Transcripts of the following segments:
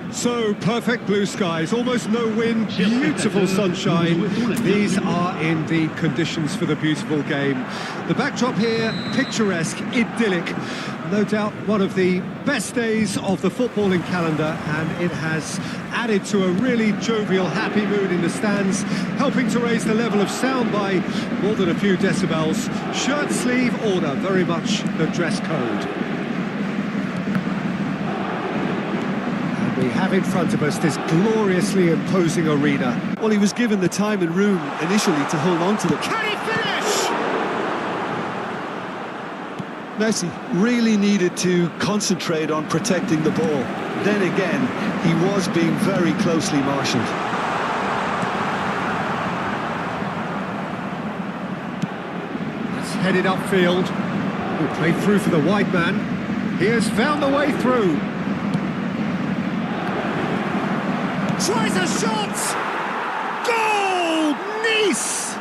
So, perfect blue skies, almost no wind, beautiful sunshine. These are indeed conditions for the beautiful game. The backdrop here, picturesque, idyllic. No doubt one of the best days of the footballing calendar, and it has added to a really jovial, happy mood in the stands, helping to raise the level of sound by more than a few decibels. Shirt sleeve order, very much the dress code. We have in front of us this gloriously imposing arena. Well, he was given the time and room initially to hold on to the... Can he finish? Messi really needed to concentrate on protecting the ball. Then again, he was being very closely marshalled. It's headed upfield. He played through for the wide man. He has found the way through. Tries a shot! Goal! Nice!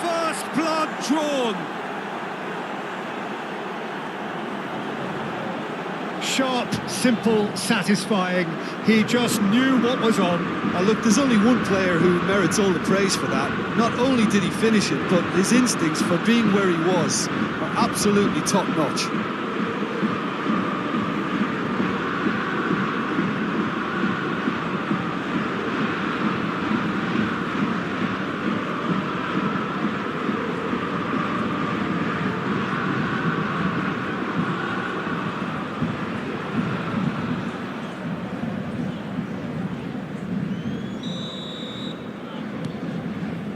First blood drawn. Sharp, simple, satisfying. He just knew what was on. Look, there's only one player who merits all the praise for that. Not only did he finish it, but his instincts for being where he was are absolutely top-notch.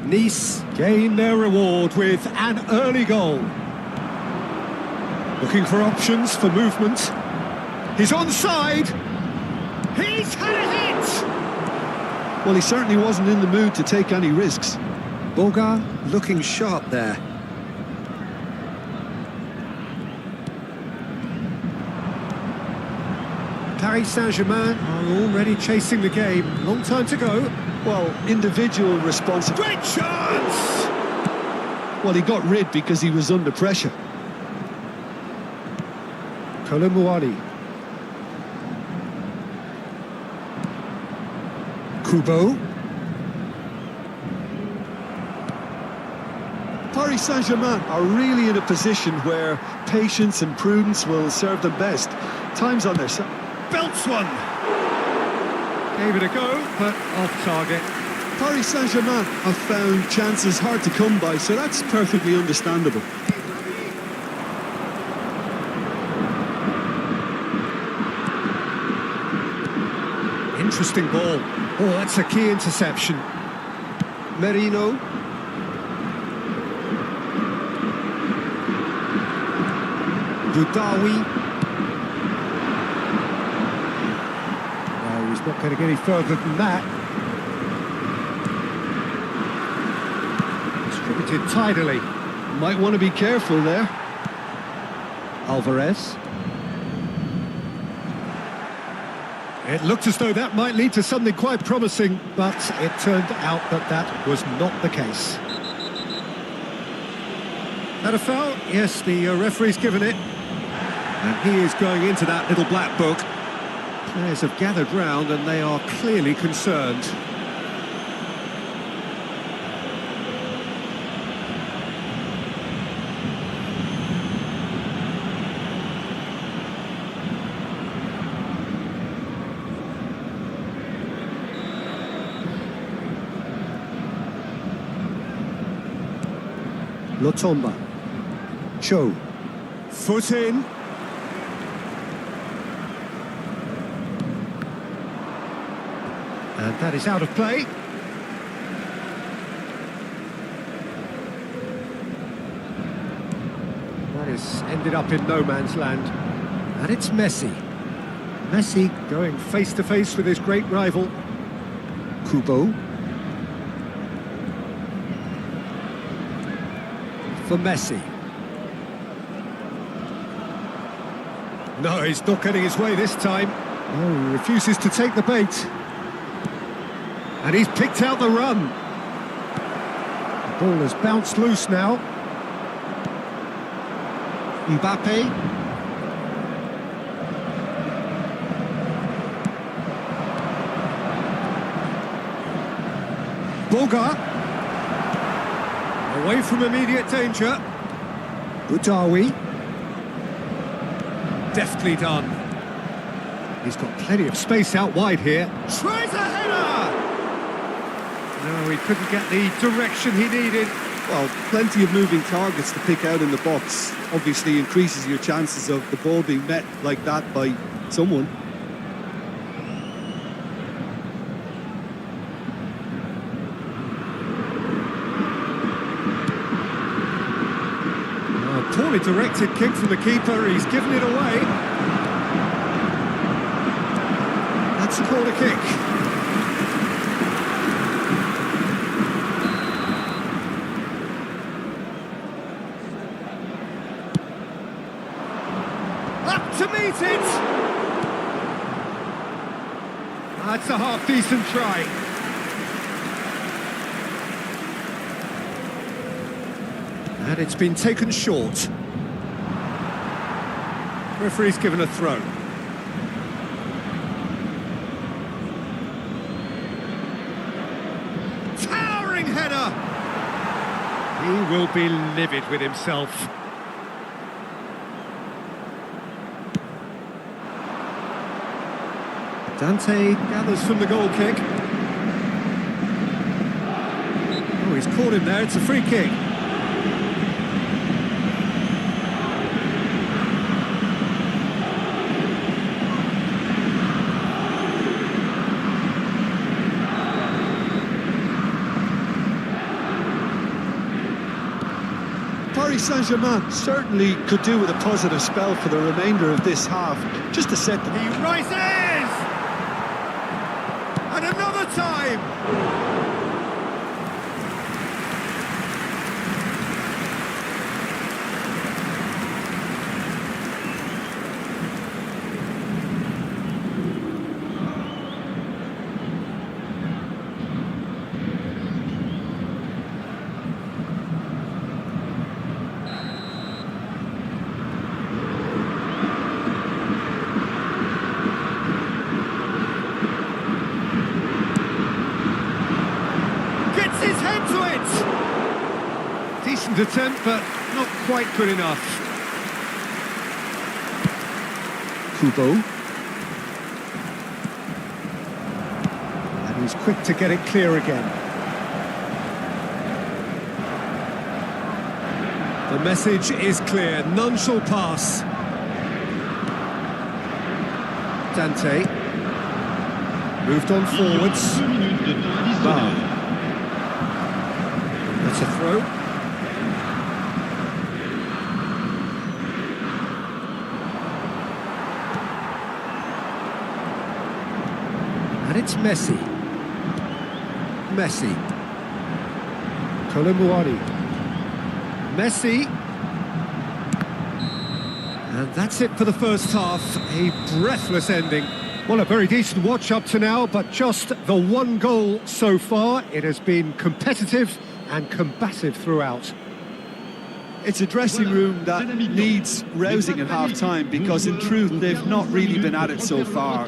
Nice gain their reward with an early goal. Looking for options for movement. He's onside. He's had it! Well, he certainly wasn't in the mood to take any risks. Boga looking sharp there. Paris Saint-Germain are already chasing the game. Long time to go. Well, individual responsibility. Great chance! Well, he got rid because he was under pressure. Kolomouani. Kubo. Paris Saint-Germain are really in a position where patience and prudence will serve them best. Time's on their side. Belts one. Gave it a go, but off target. Paris Saint-Germain have found chances hard to come by, so that's perfectly understandable. Interesting ball. Oh, that's a key interception. Merino. Budawi. No, he's not going to get any further than that. Distributed tidily. Might want to be careful there. Alvarez. It looked as though that might lead to something quite promising, but it turned out that that was not the case. That a foul? Yes, the referee's given it. And he is going into that little black book. Players have gathered round and they are clearly concerned. Lotomba. Cho. Foot in. And that is out of play. That is ended up in no man's land. And it's Messi. Messi going face to face with his great rival. Kubo. For Messi. No, he's not getting his way this time. Oh, he refuses to take the bait. And he's picked out the run. The ball has bounced loose now. Mbappe. Boga. Away from immediate danger. Boudaoui. Deftly done. He's got plenty of space out wide here. Tries a header! No, he couldn't get the direction he needed. Well, plenty of moving targets to pick out in the box. Obviously increases your chances of the ball being met like that by someone. Poorly directed kick from the keeper, he's given it away. That's a corner kick. Up to meet it! That's a half-decent try. And it's been taken short. Referee's given a throw. Towering header! He will be livid with himself. Dante gathers from the goal kick. Oh, he's caught him there, it's a free kick. Paris Saint-Germain certainly could do with a positive spell for the remainder of this half, just to set them. He rises! And another time! Decent attempt, but not quite good enough. Kubo. And he's quick to get it clear again. The message is clear, none shall pass. Dante. Moved on forwards. Bar. That's a throw. And it's Messi. Messi. Colomboani. Messi. And that's it for the first half, a breathless ending. Well, a very decent watch up to now, but just the one goal so far. It has been competitive and combative throughout. It's a dressing room that needs rousing at half-time because, in truth, they've not really been at it so far.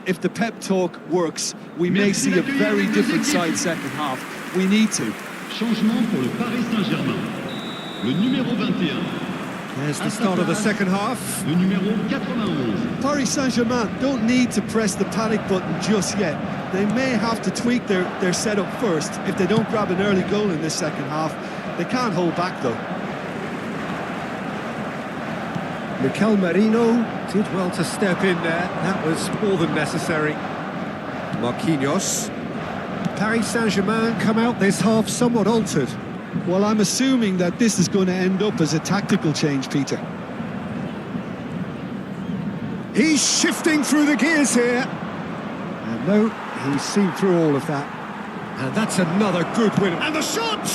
If the pep talk works, we may see a very different side second half. We need to. Changement pour le Paris Saint-Germain. Le numéro 21. There's the start of the second half. Le numéro 91. Paris Saint-Germain don't need to press the panic button just yet. They may have to tweak their setup first if they don't grab an early goal in this second half. They can't hold back, though. Mikel Merino did well to step in there. That was more than necessary. Marquinhos. Paris Saint-Germain come out this half somewhat altered. Well, I'm assuming that this is going to end up as a tactical change, Peter. He's shifting through the gears here. And no, he's seen through all of that. And that's another good win. And the shot!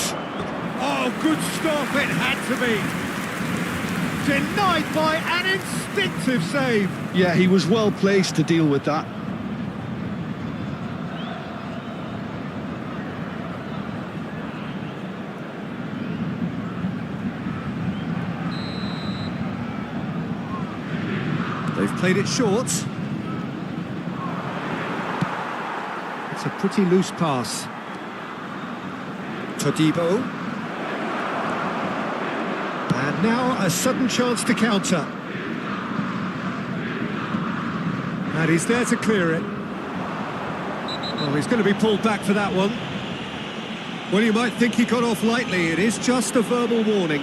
Oh, good stop, it had to be. Denied by an instinctive save. Yeah, he was well placed to deal with that. They've played it short. It's a pretty loose pass. Todibo. And now a sudden chance to counter. And he's there to clear it. Oh, he's going to be pulled back for that one. Well, you might think he got off lightly. It is just a verbal warning.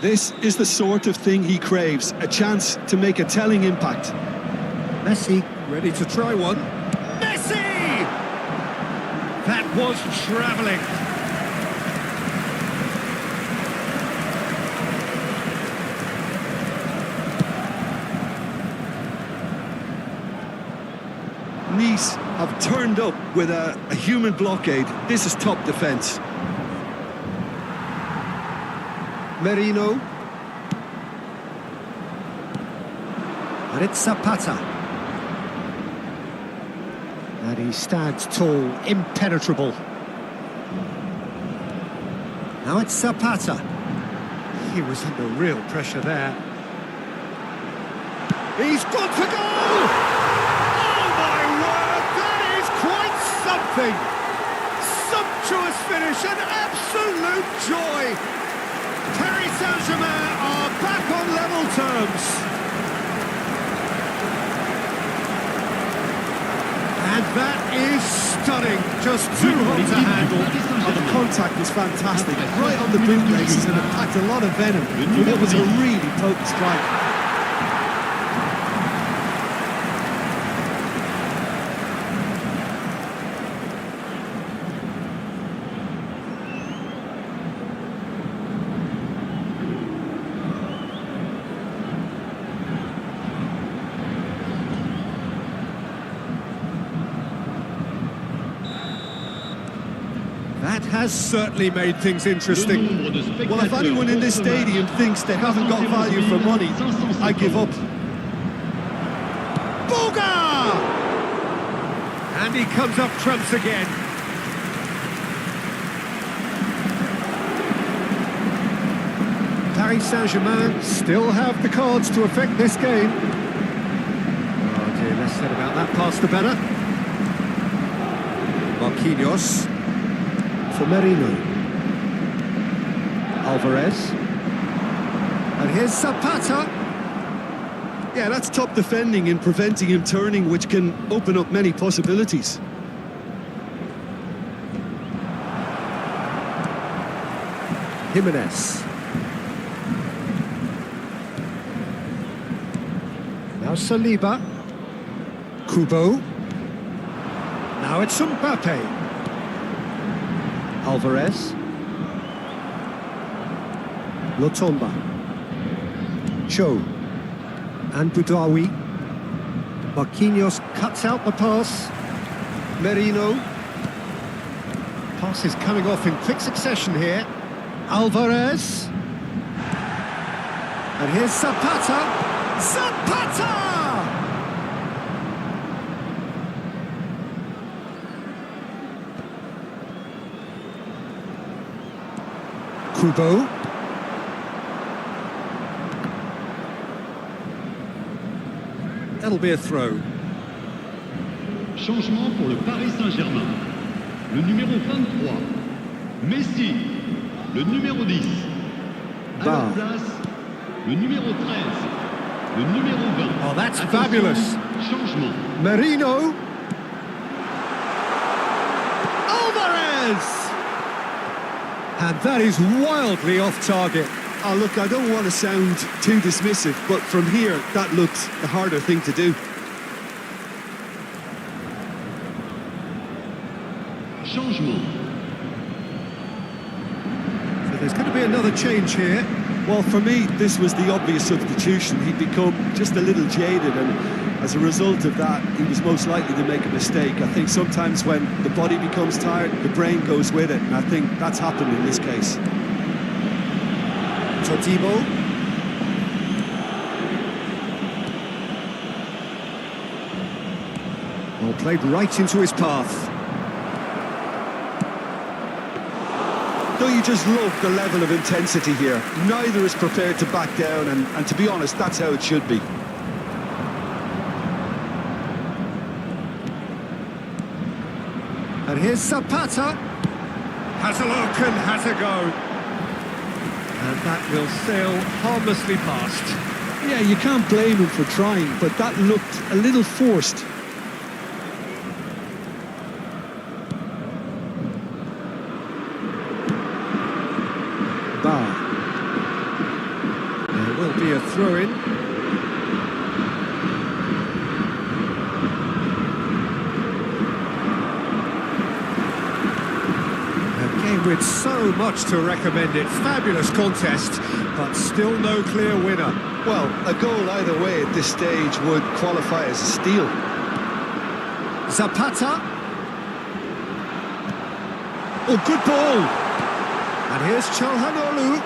This is the sort of thing he craves, a chance to make a telling impact. Messi ready to try one. Messi! That was travelling. Nice have turned up with a human blockade. This is top defence. Merino. And it's Zapata. And he stands tall, impenetrable. Now it's Zapata. He was under real pressure there. He's got to go! Oh my word, that is quite something! Sumptuous finish, an absolute joy! Paris Saint-Germain are back on level terms. And that is stunning, just too hot to handle. Oh, the contact was fantastic, right on the bootlaces, and it packed a lot of venom. It was a really potent strike. That has certainly made things interesting. Well, if anyone in this stadium thinks they haven't got value for money, I give up. Boga! And he comes up trumps again. Paris Saint-Germain still have the cards to affect this game. Oh dear, less said about that pass the better. Marquinhos. For Merino. Alvarez. And here's Zapata. Yeah, that's top defending and preventing him turning, which can open up many possibilities. Jimenez. Now Saliba. Kubo. Now it's Mbappe. Alvarez. Lotomba. Cho. And Boudaoui. Marquinhos cuts out the pass. Merino. Pass is coming off in quick succession here. Alvarez. And here's Zapata. Zapata! Kubo. That'll be a throw. Changement pour le Paris Saint-Germain. Le numéro 23, Messi. Le numéro 10, à Bah. leur place, le numéro 13, le numéro 20. Oh, that's Attention, fabulous. Changement. Merino. Alvarez! And that is wildly off target. Oh, look, I don't want to sound too dismissive, but from here, that looked the harder thing to do. Changement. So there's going to be another change here. Well, for me, this was the obvious substitution. He'd become just a little jaded, and as a result of that, he was most likely to make a mistake. I think sometimes when the body becomes tired, the brain goes with it, and I think that's happened in this case. Todibo. Well, played right into his path. Don't you just love the level of intensity here? Neither is prepared to back down, and to be honest, that's how it should be. And here's Zapata. Has a look and has a go. And that will sail harmlessly past. Yeah, you can't blame him for trying, but that looked a little forced. Bar. There will be a throw-in. With so much to recommend it. Fabulous contest, but still no clear winner. Well, a goal either way at this stage would qualify as a steal. Zapata. Oh, good ball. And here's Çalhanoğlu.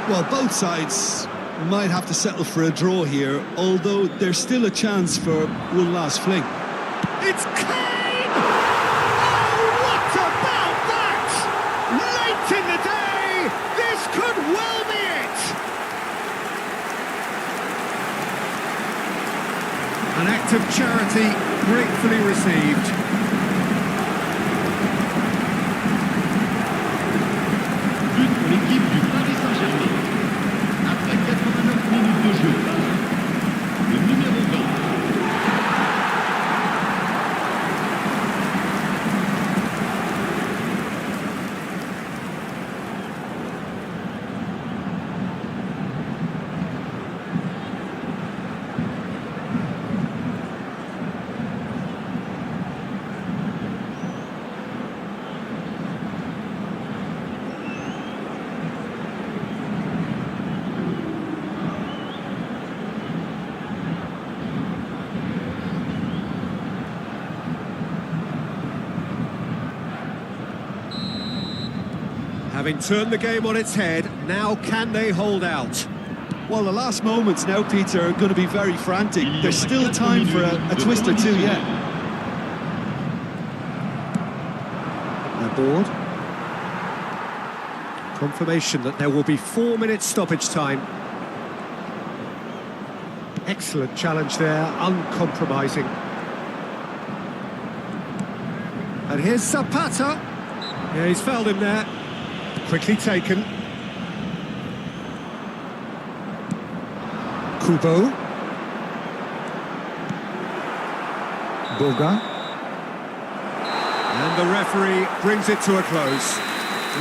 Well, both sides might have to settle for a draw here, although there's still a chance for one last fling. It's Kane! Oh, what about that? Late in the day, this could well be it. An act of charity gratefully received. But pour l'équipe du Paris Saint-Germain. Après 89 minutes de jeu, le numéro 20. Having turned the game on its head, now can they hold out? Well, the last moments now, Peter, are going to be very frantic. There's still time for a twist or two yet. They're bored. Confirmation that there will be 4 minutes stoppage time. Excellent challenge there, uncompromising. And here's Zapata. Yeah, he's fouled him there. Quickly taken. Kubo. Boga. And the referee brings it to a close.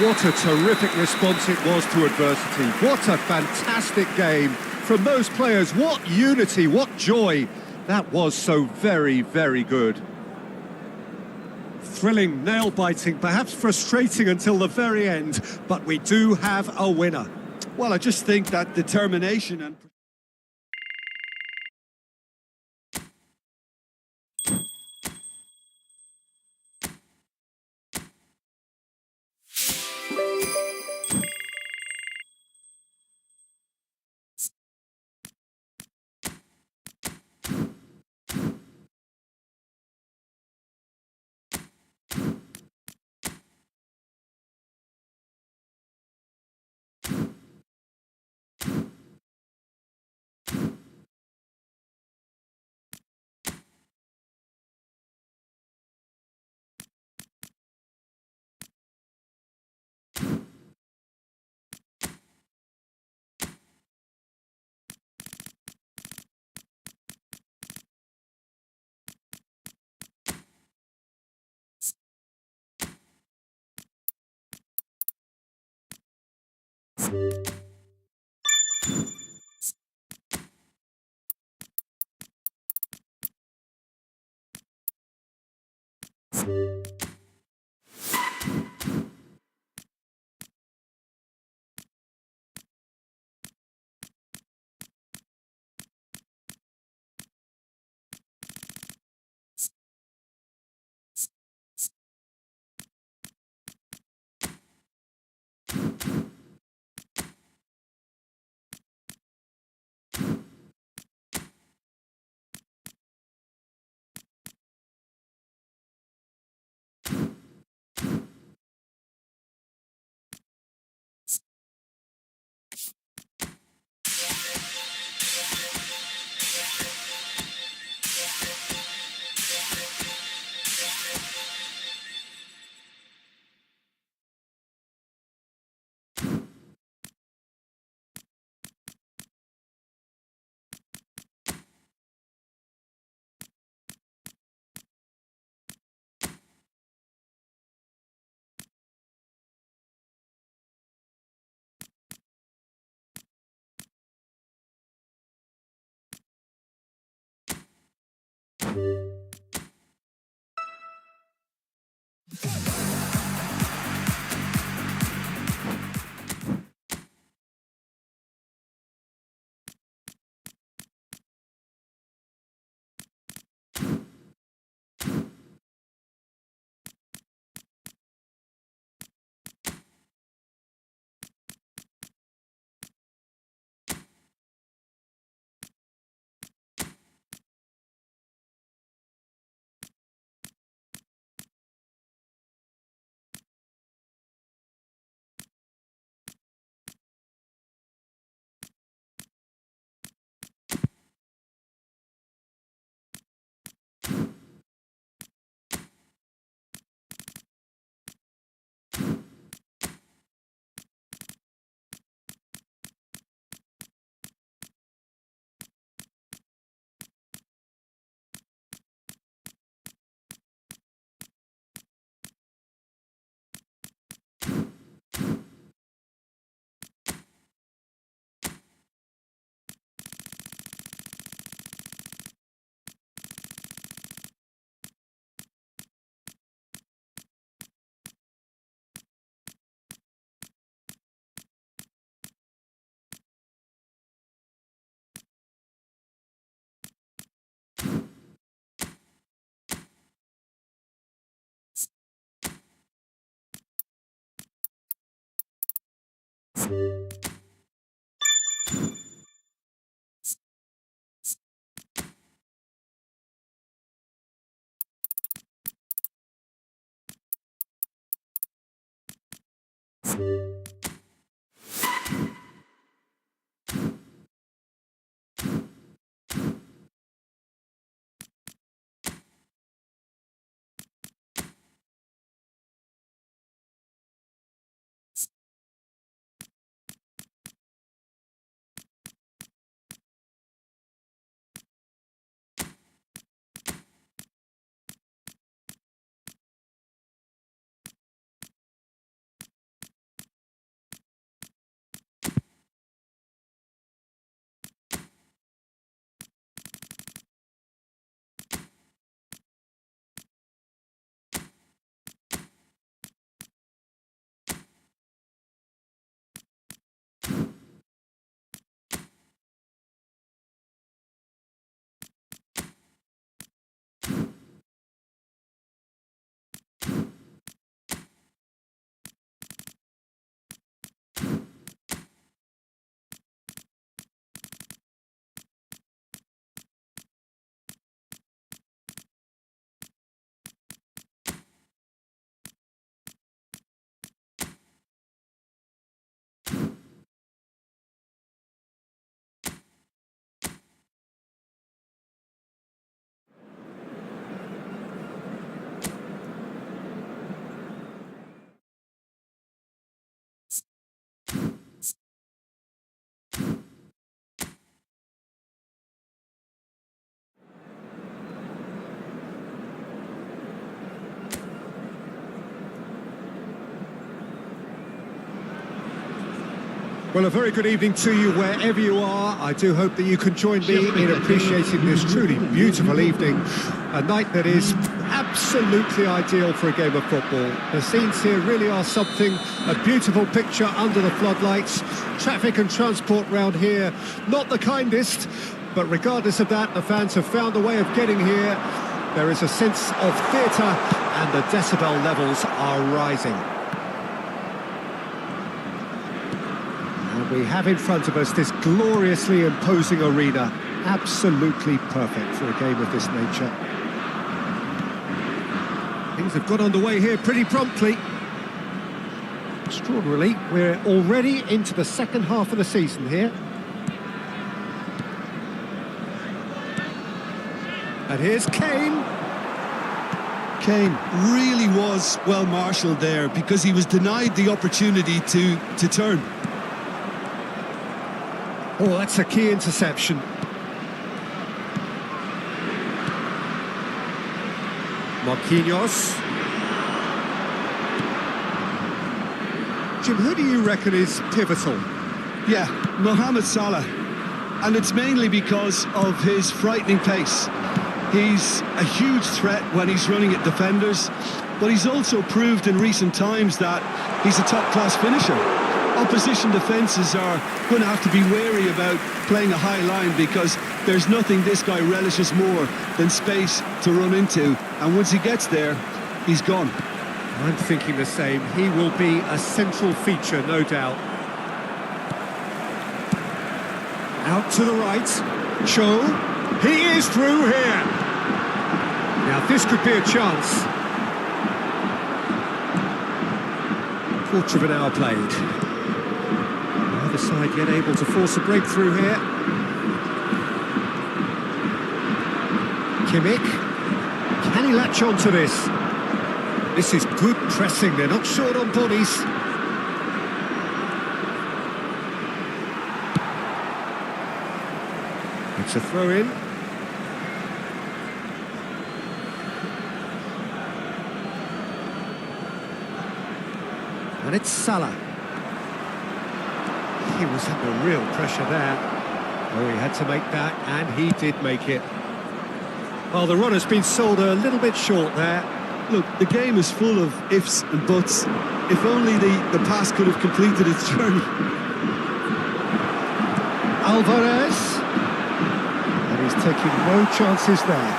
What a terrific response it was to adversity. What a fantastic game from those players. What unity, what joy. That was so very, very good. Thrilling, nail-biting, perhaps frustrating until the very end, but we do have a winner. Well, I just think that determination and Well, a very good evening to you wherever you are. I do hope that you can join me in appreciating this truly beautiful evening. A night that is absolutely ideal for a game of football. The scenes here really are something, a beautiful picture under the floodlights. Traffic and transport round here, not the kindest, but regardless of that, the fans have found a way of getting here. There is a sense of theatre and the decibel levels are rising. We have in front of us this gloriously imposing arena, absolutely perfect for a game of this nature. Things have got underway here pretty promptly. Extraordinarily, we're already into the second half of the season here. And here's Kane. Kane really was well marshalled there because he was denied the opportunity to turn. Oh, that's a key interception. Marquinhos. Jim, who do you reckon is pivotal? Yeah, Mohamed Salah. And it's mainly because of his frightening pace. He's a huge threat when he's running at defenders, but he's also proved in recent times that he's a top-class finisher. Opposition defences are going to have to be wary about playing a high line because there's nothing this guy relishes more than space to run into, and once he gets there, he's gone. I'm thinking the same. He will be a central feature, no doubt. Out to the right. Cho. He is through here. Now this could be a chance. Quarter of an hour played. Neither side yet able to force a breakthrough here. Kimmich. Can he latch on to this? This is good pressing. They're not short on bodies. It's a throw-in. And it's Salah. He was under real pressure there. Oh, he had to make that, and he did make it. Well, the run has been sold a little bit short there. Look, the game is full of ifs and buts. If only the pass could have completed its journey. Alvarez. And he's taking no chances there.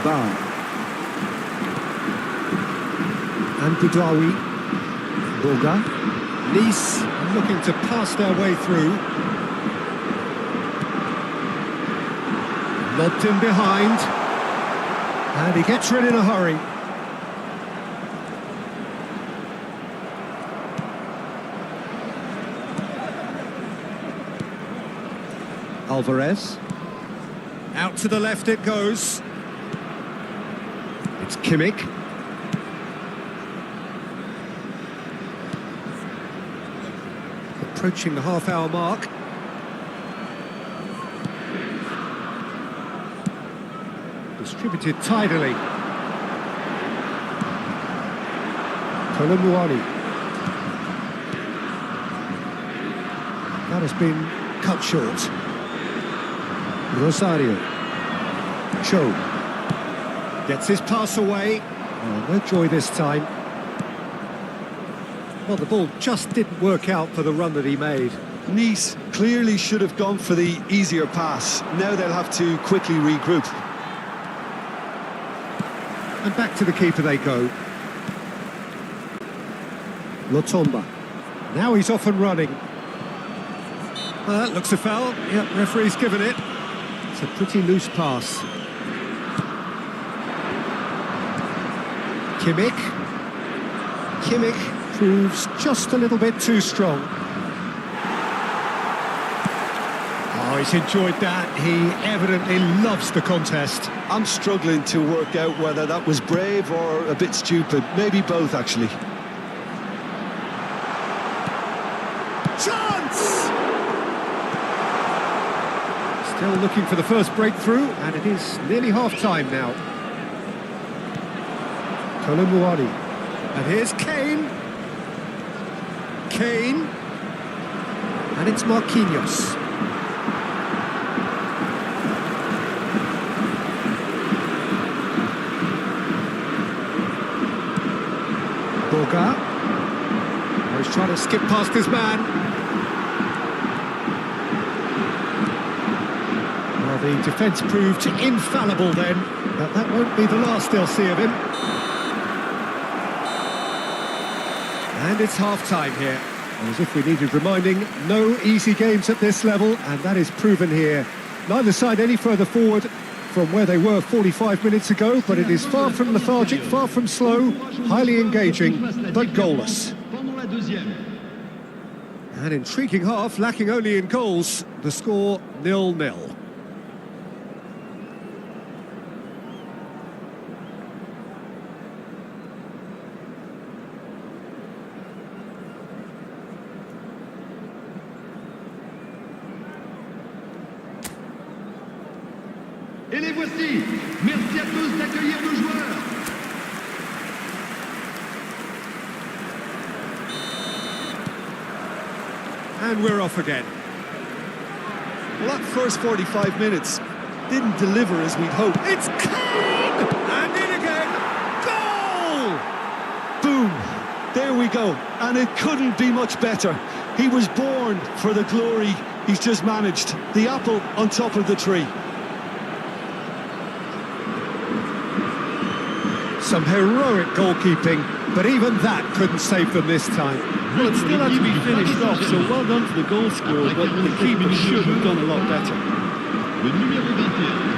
Bam. And Boudaoui. Boga. Nice looking to pass their way through. Lobbed him behind. And he gets rid in a hurry. Alvarez. Out to the left it goes. It's Kimmich. Approaching the half-hour mark. Distributed tidily. Colomboani. That has been cut short. Rosario. Cho. Gets his pass away. Oh, no joy this time. Well, the ball just didn't work out for the run that he made. Nice clearly should have gone for the easier pass. Now they'll have to quickly regroup. And back to the keeper they go. Lotomba. Now he's off and running. Well, that looks a foul. Yep, referee's given it. It's a pretty loose pass. Kimmich. Kimmich proves just a little bit too strong. Oh, he's enjoyed that. He evidently loves the contest. I'm struggling to work out whether that was brave or a bit stupid. Maybe both, actually. Chance! Still looking for the first breakthrough, and it is nearly half-time now. Colomboani. And here's Kane. Kane. And it's Marquinhos. Borga. Oh, he's trying to skip past his man. Well, the defence proved infallible then, but that won't be the last they'll see of him. And it's half-time here. And as if we needed reminding, no easy games at this level, and that is proven here. Neither side any further forward from where they were 45 minutes ago, but it is far from lethargic, far from slow, highly engaging, but goalless. An intriguing half, lacking only in goals. The score 0-0. Et les voici. Merci à tous d'accueillir nos joueurs. And we're off again. Well, that first 45 minutes didn't deliver as we'd hoped. It's Kane! And in again! Goal! Boom! There we go. And it couldn't be much better. He was born for the glory he's just managed. The apple on top of the tree. Some heroic goalkeeping, but even that couldn't save them this time. Well, it still had to be finished off, so well done to the goal scorer, but the keeper should have done a lot better. Le numéro 21.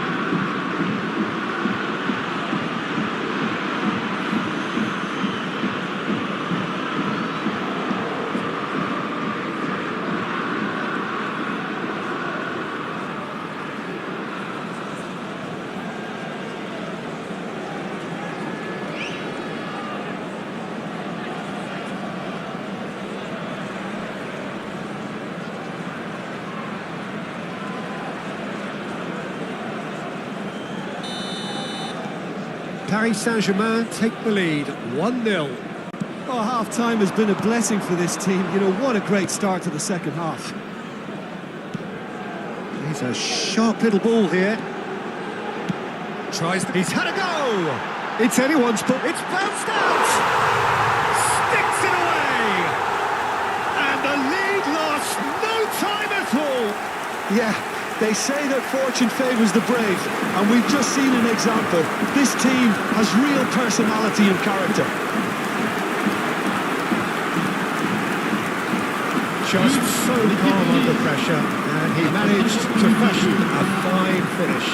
Paris Saint-Germain take the lead, 1-0. Oh, half-time has been a blessing for this team. You know, what a great start to the second half. He's a sharp little ball here. He's had a go! It's anyone's ball. It's bounced out! Sticks it away! And the lead lost no time at all! Yeah. They say that fortune favours the brave, and we've just seen an example. This team has real personality and character. Just so calm under pressure, and he managed to fashion a fine finish.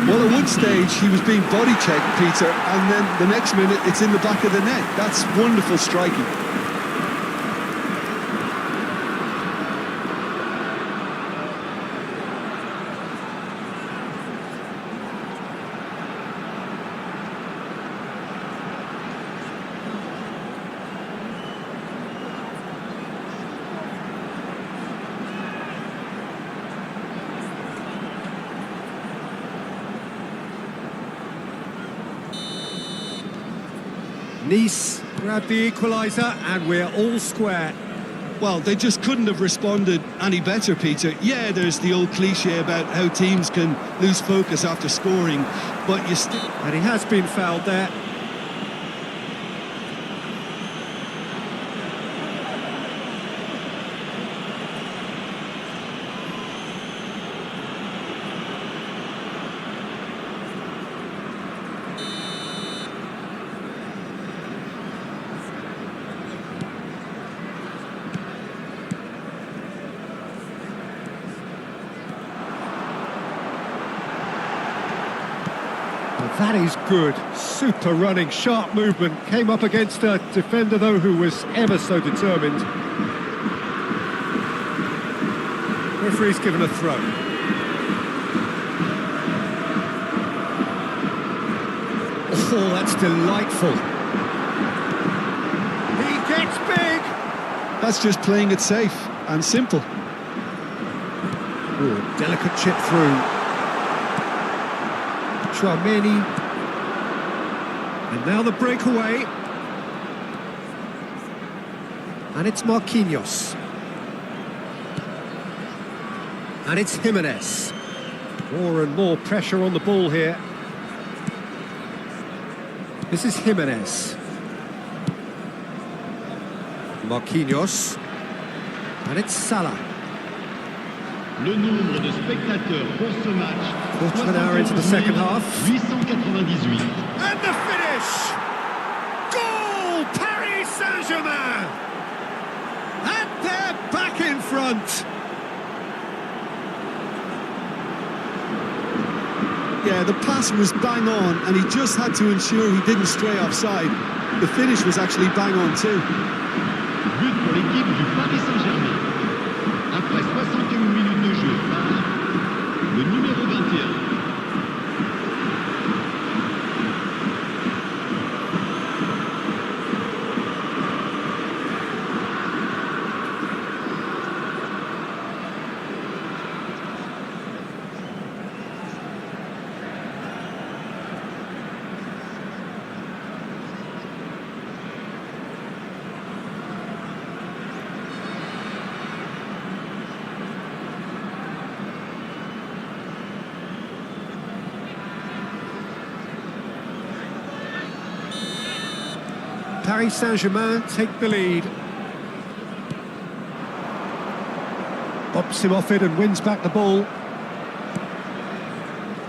Well, at one stage he was being body checked, Peter, and then the next minute it's in the back of the net. That's wonderful striking. Nice grabbed the equaliser, and we're all square. Well, they just couldn't have responded any better, Peter. Yeah, there's the old cliche about how teams can lose focus after scoring, but you still... And he has been fouled there. That is good. Super running, sharp movement. Came up against a defender, though, who was ever so determined. Referee's given a throw. Oh, that's delightful. He gets big. That's just playing it safe and simple. Oh, delicate chip through. Many. And now the breakaway. And it's Marquinhos. And it's Jimenez. More and more pressure on the ball here. This is Jimenez. Marquinhos. And it's Salah. Le nombre de spectateurs pour ce match. Quarter of an hour into the second half. 898. And the finish! Goal! Paris Saint-Germain! And they're back in front. Yeah, the pass was bang on, and he just had to ensure he didn't stray offside. The finish was actually bang on too. But pour l'équipe du Paris Saint-Germain. Après 61 minutes de jeu par le numéro 21. Paris Saint-Germain take the lead. Bops him off it and wins back the ball.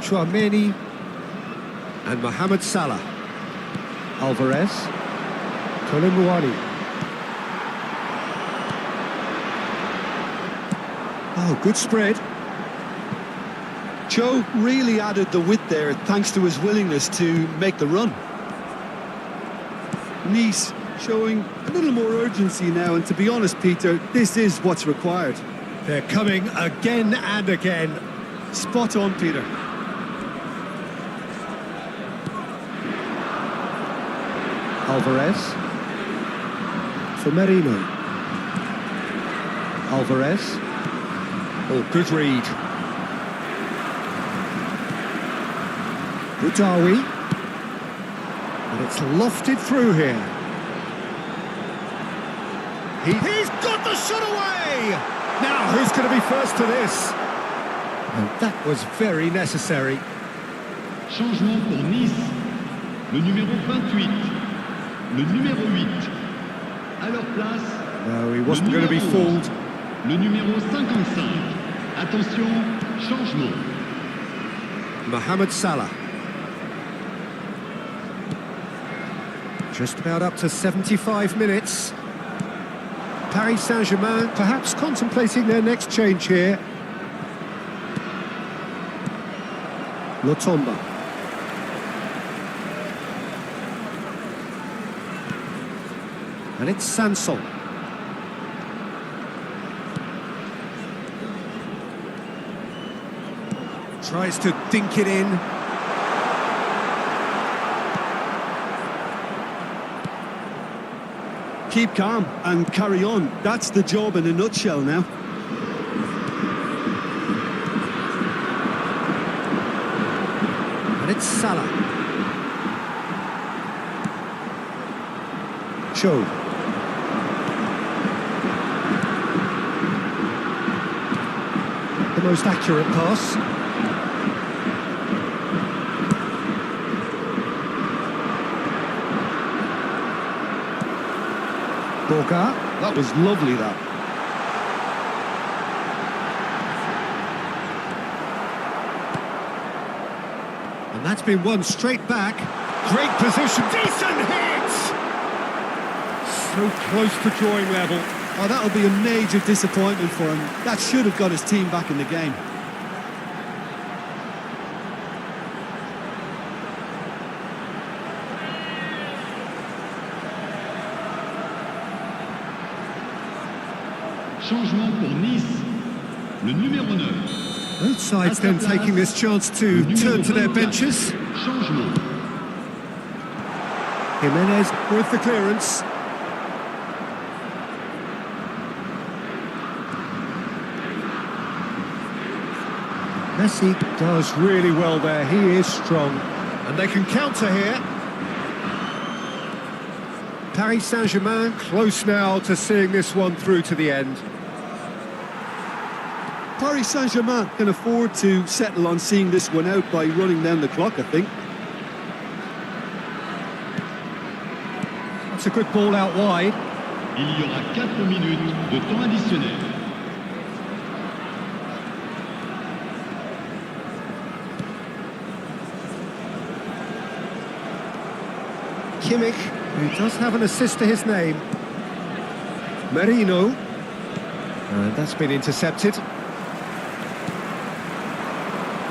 Chouameni and Mohamed Salah. Alvarez. Koulibaly. Oh, good spread. Joe really added the width there thanks to his willingness to make the run. Nice showing a little more urgency now, and to be honest, Peter, this is what's required. They're coming again and again. Spot on, Peter. Alvarez. For Merino. Alvarez. Oh, good read. Budawi. And it's lofted through here. He's got the shot away! Now, who's going to be first to this? And that was very necessary. Changement pour Nice. Le numéro 28. Le numéro 8. À leur place. No, he wasn't going to be fooled. Le numéro 55. Attention, changement. Mohamed Salah. Just about up to 75 minutes. Paris Saint-Germain perhaps contemplating their next change here. Lotomba. And it's Sanson. Tries to dink it in. Keep calm and carry on. That's the job in a nutshell now. And it's Salah. Show. The most accurate pass. Borga. That was lovely, that. And that's been won straight back. Great position. Decent hit! So close to drawing level. Oh, that'll be a major disappointment for him. That should have got his team back in the game. Changement pour Nice. Le numéro 9. Both sides then taking this chance to turn to their benches. Changement. Jimenez with the clearance. Messi does really well there. He is strong. And they can counter here. Paris Saint-Germain close now to seeing this one through to the end. Paris Saint-Germain can afford to settle on seeing this one out by running down the clock, I think. That's a good ball out wide. Il y aura 4 minutes de temps additionnel. Kimmich, who does have an assist to his name. Merino. And that's been intercepted.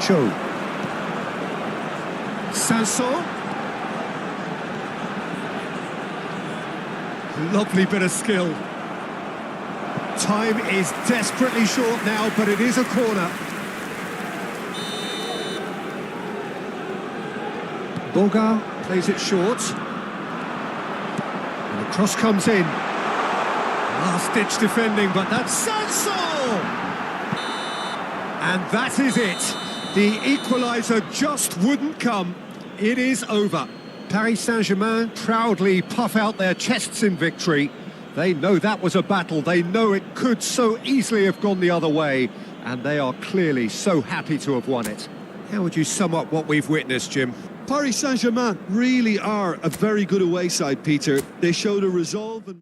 Cho. Sanson. Lovely bit of skill. Time is desperately short now, but it is a corner. Boga plays it short. And the cross comes in. Last-ditch defending, but that's Sanson! And that is it. The equaliser just wouldn't come. It is over. Paris Saint-Germain proudly puff out their chests in victory. They know that was a battle. They know it could so easily have gone the other way. And they are clearly so happy to have won it. How would you sum up what we've witnessed, Jim? Paris Saint-Germain really are a very good away side, Peter. They showed a resolve and...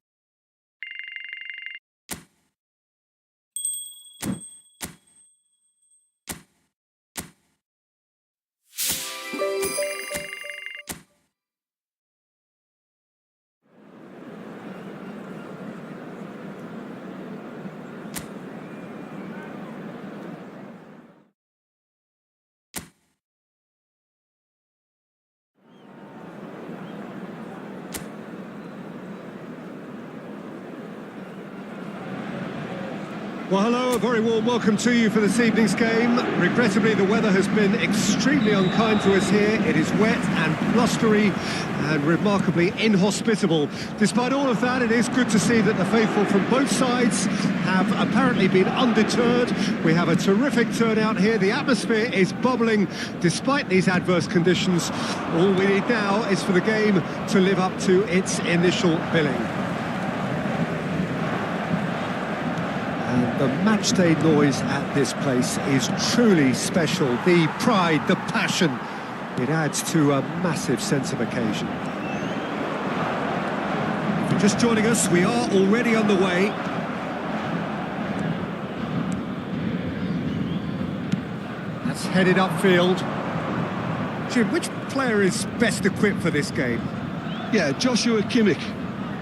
Well, hello, a very warm welcome to you for this evening's game. Regrettably, the weather has been extremely unkind to us here. It is wet and blustery and remarkably inhospitable. Despite all of that, it is good to see that the faithful from both sides have apparently been undeterred. We have a terrific turnout here. The atmosphere is bubbling despite these adverse conditions. All we need now is for the game to live up to its initial billing. The matchday noise at this place is truly special. The pride, the passion, it adds to a massive sense of occasion. If you're just joining us, we are already on the way. That's headed upfield. Jim, which player is best equipped for this game? Yeah, Joshua Kimmich.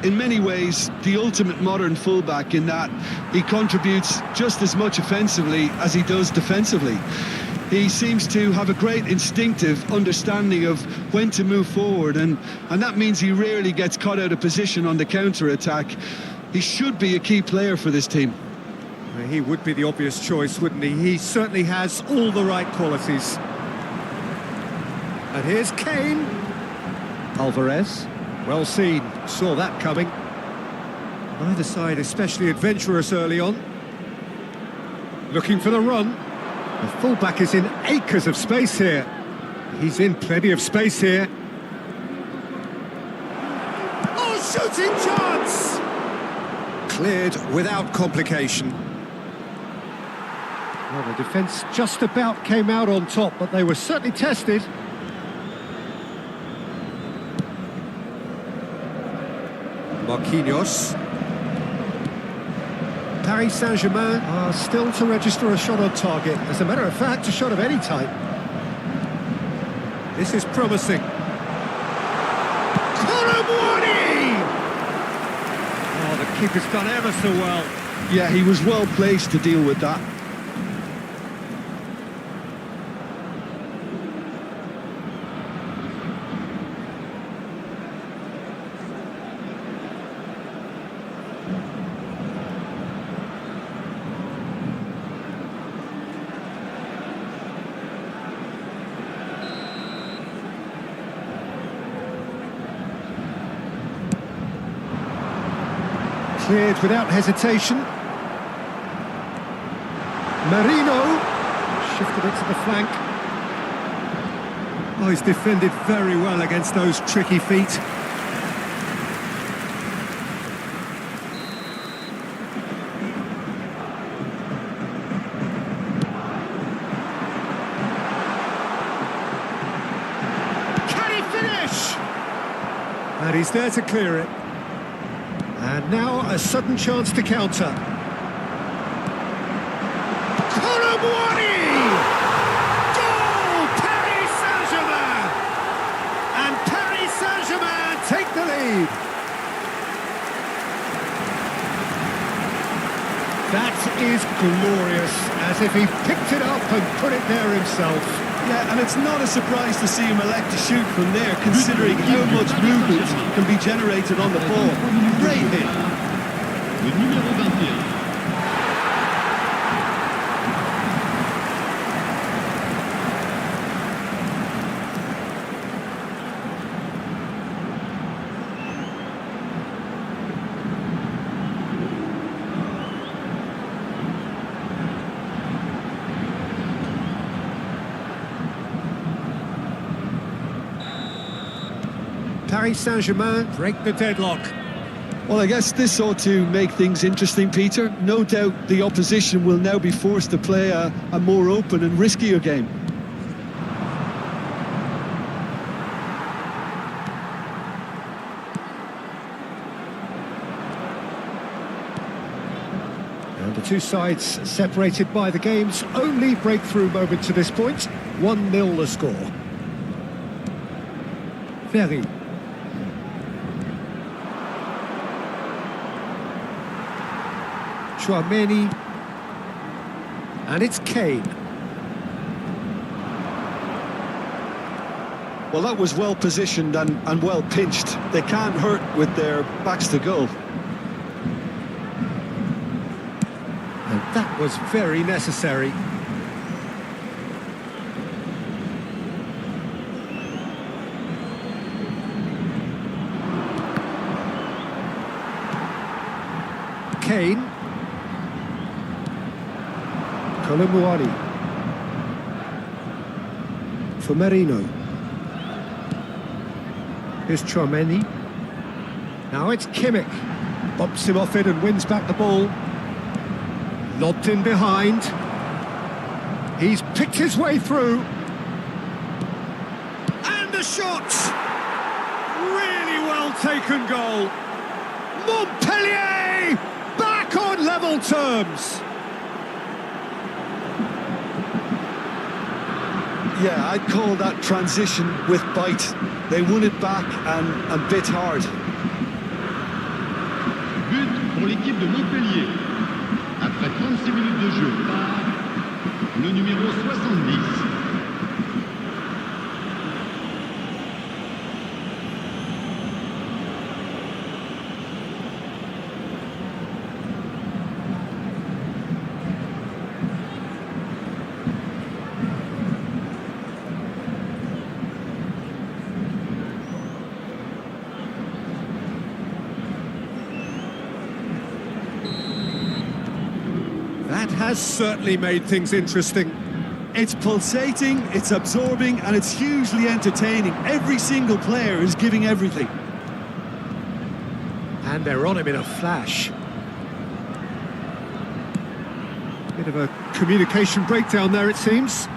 In many ways, the ultimate modern fullback in that he contributes just as much offensively as he does defensively. He seems to have a great instinctive understanding of when to move forward, and that means he rarely gets caught out of position on the counter-attack. He should be a key player for this team. He would be the obvious choice, wouldn't he? He certainly has all the right qualities. And here's Kane. Alvarez. Well seen, saw that coming. Neither side especially adventurous early on. Looking for the run. The fullback is in acres of space here. He's in plenty of space here. Oh, shooting chance! Cleared without complication. Well, the defence just about came out on top, but they were certainly tested. Marquinhos. Paris Saint-Germain are still to register a shot on target. As a matter of fact, a shot of any type. This is promising. Colomwani! Oh, the keeper's done ever so well. Yeah, he was well placed to deal with that. Cleared without hesitation. Merino shifted it to the flank. Oh, he's defended very well against those tricky feet. And he's there to clear it. And now a sudden chance to counter. Colomboigny! Goal! Paris Saint-Germain! And Paris Saint-Germain take the lead. That is glorious, as if he picked it up and put it there himself. Yeah, and it's not a surprise to see him elect to shoot from there, considering how much movement can be generated on the ball. Great hit. Le numéro 21. Paris Saint-Germain break the deadlock. Well, I guess this ought to make things interesting, Peter. No doubt the opposition will now be forced to play a more open and riskier game. And the two sides separated by the game's only breakthrough moment to this point. 1-0 the score. Ferry. Chouameni, and it's Kane. Well, that was well positioned and well pinched. They can't hurt with their backs to goal. And that was very necessary. Kane. Colomboigny for Merino. Here's Chouameni. Now it's Kimmich. Bumps him off it and wins back the ball. Lobbed in behind. He's picked his way through. And the shot! Really well taken goal. Montpellier back on level terms. Yeah, I'd call that transition with bite. They won it back and bit hard. But pour l'équipe de Montpellier. Après 36 minutes de jeu par le numéro 70. That has certainly made things interesting. It's pulsating, it's absorbing, and it's hugely entertaining. Every single player is giving everything. And they're on him in a flash. Bit of a communication breakdown there, it seems.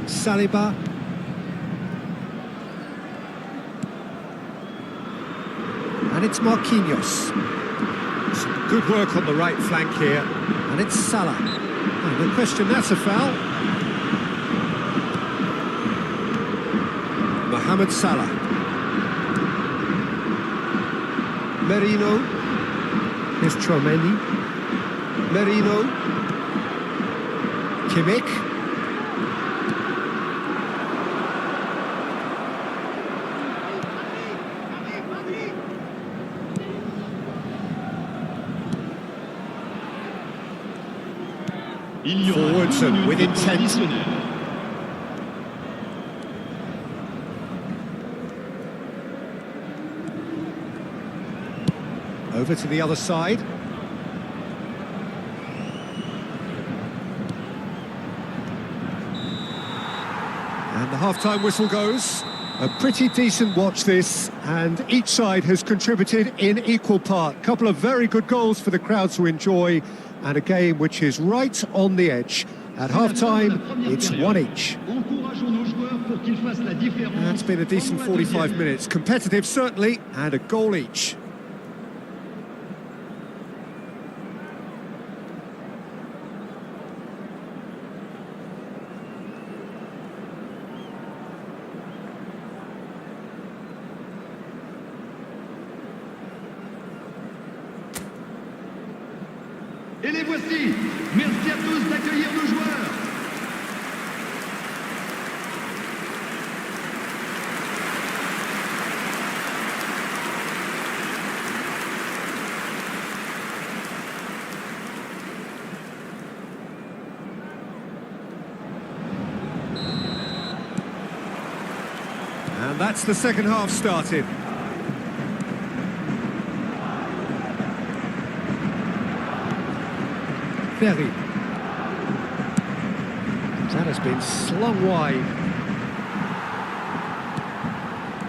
Saliba. And it's Marquinhos. Some good work on the right flank here. And it's Salah. Oh, no question, that's a foul. Mohamed Salah. Merino. Here's Chouameni. Merino. Kimmich. Forwards and with intent. Over to the other side. And the half-time whistle goes. A pretty decent watch this, and each side has contributed in equal part. Couple of very good goals for the crowd to enjoy, and a game which is right on the edge. At half-time, it's one each. nos joueurs pour qu'ils fassent la différence. That's been a decent pendant la 45 deuxième. minutes. Competitive, certainly, and a goal each. Et les voici. Merci à tous d'accueillir nos joueurs. And that's the second half started. Ferry. That has been slung wide.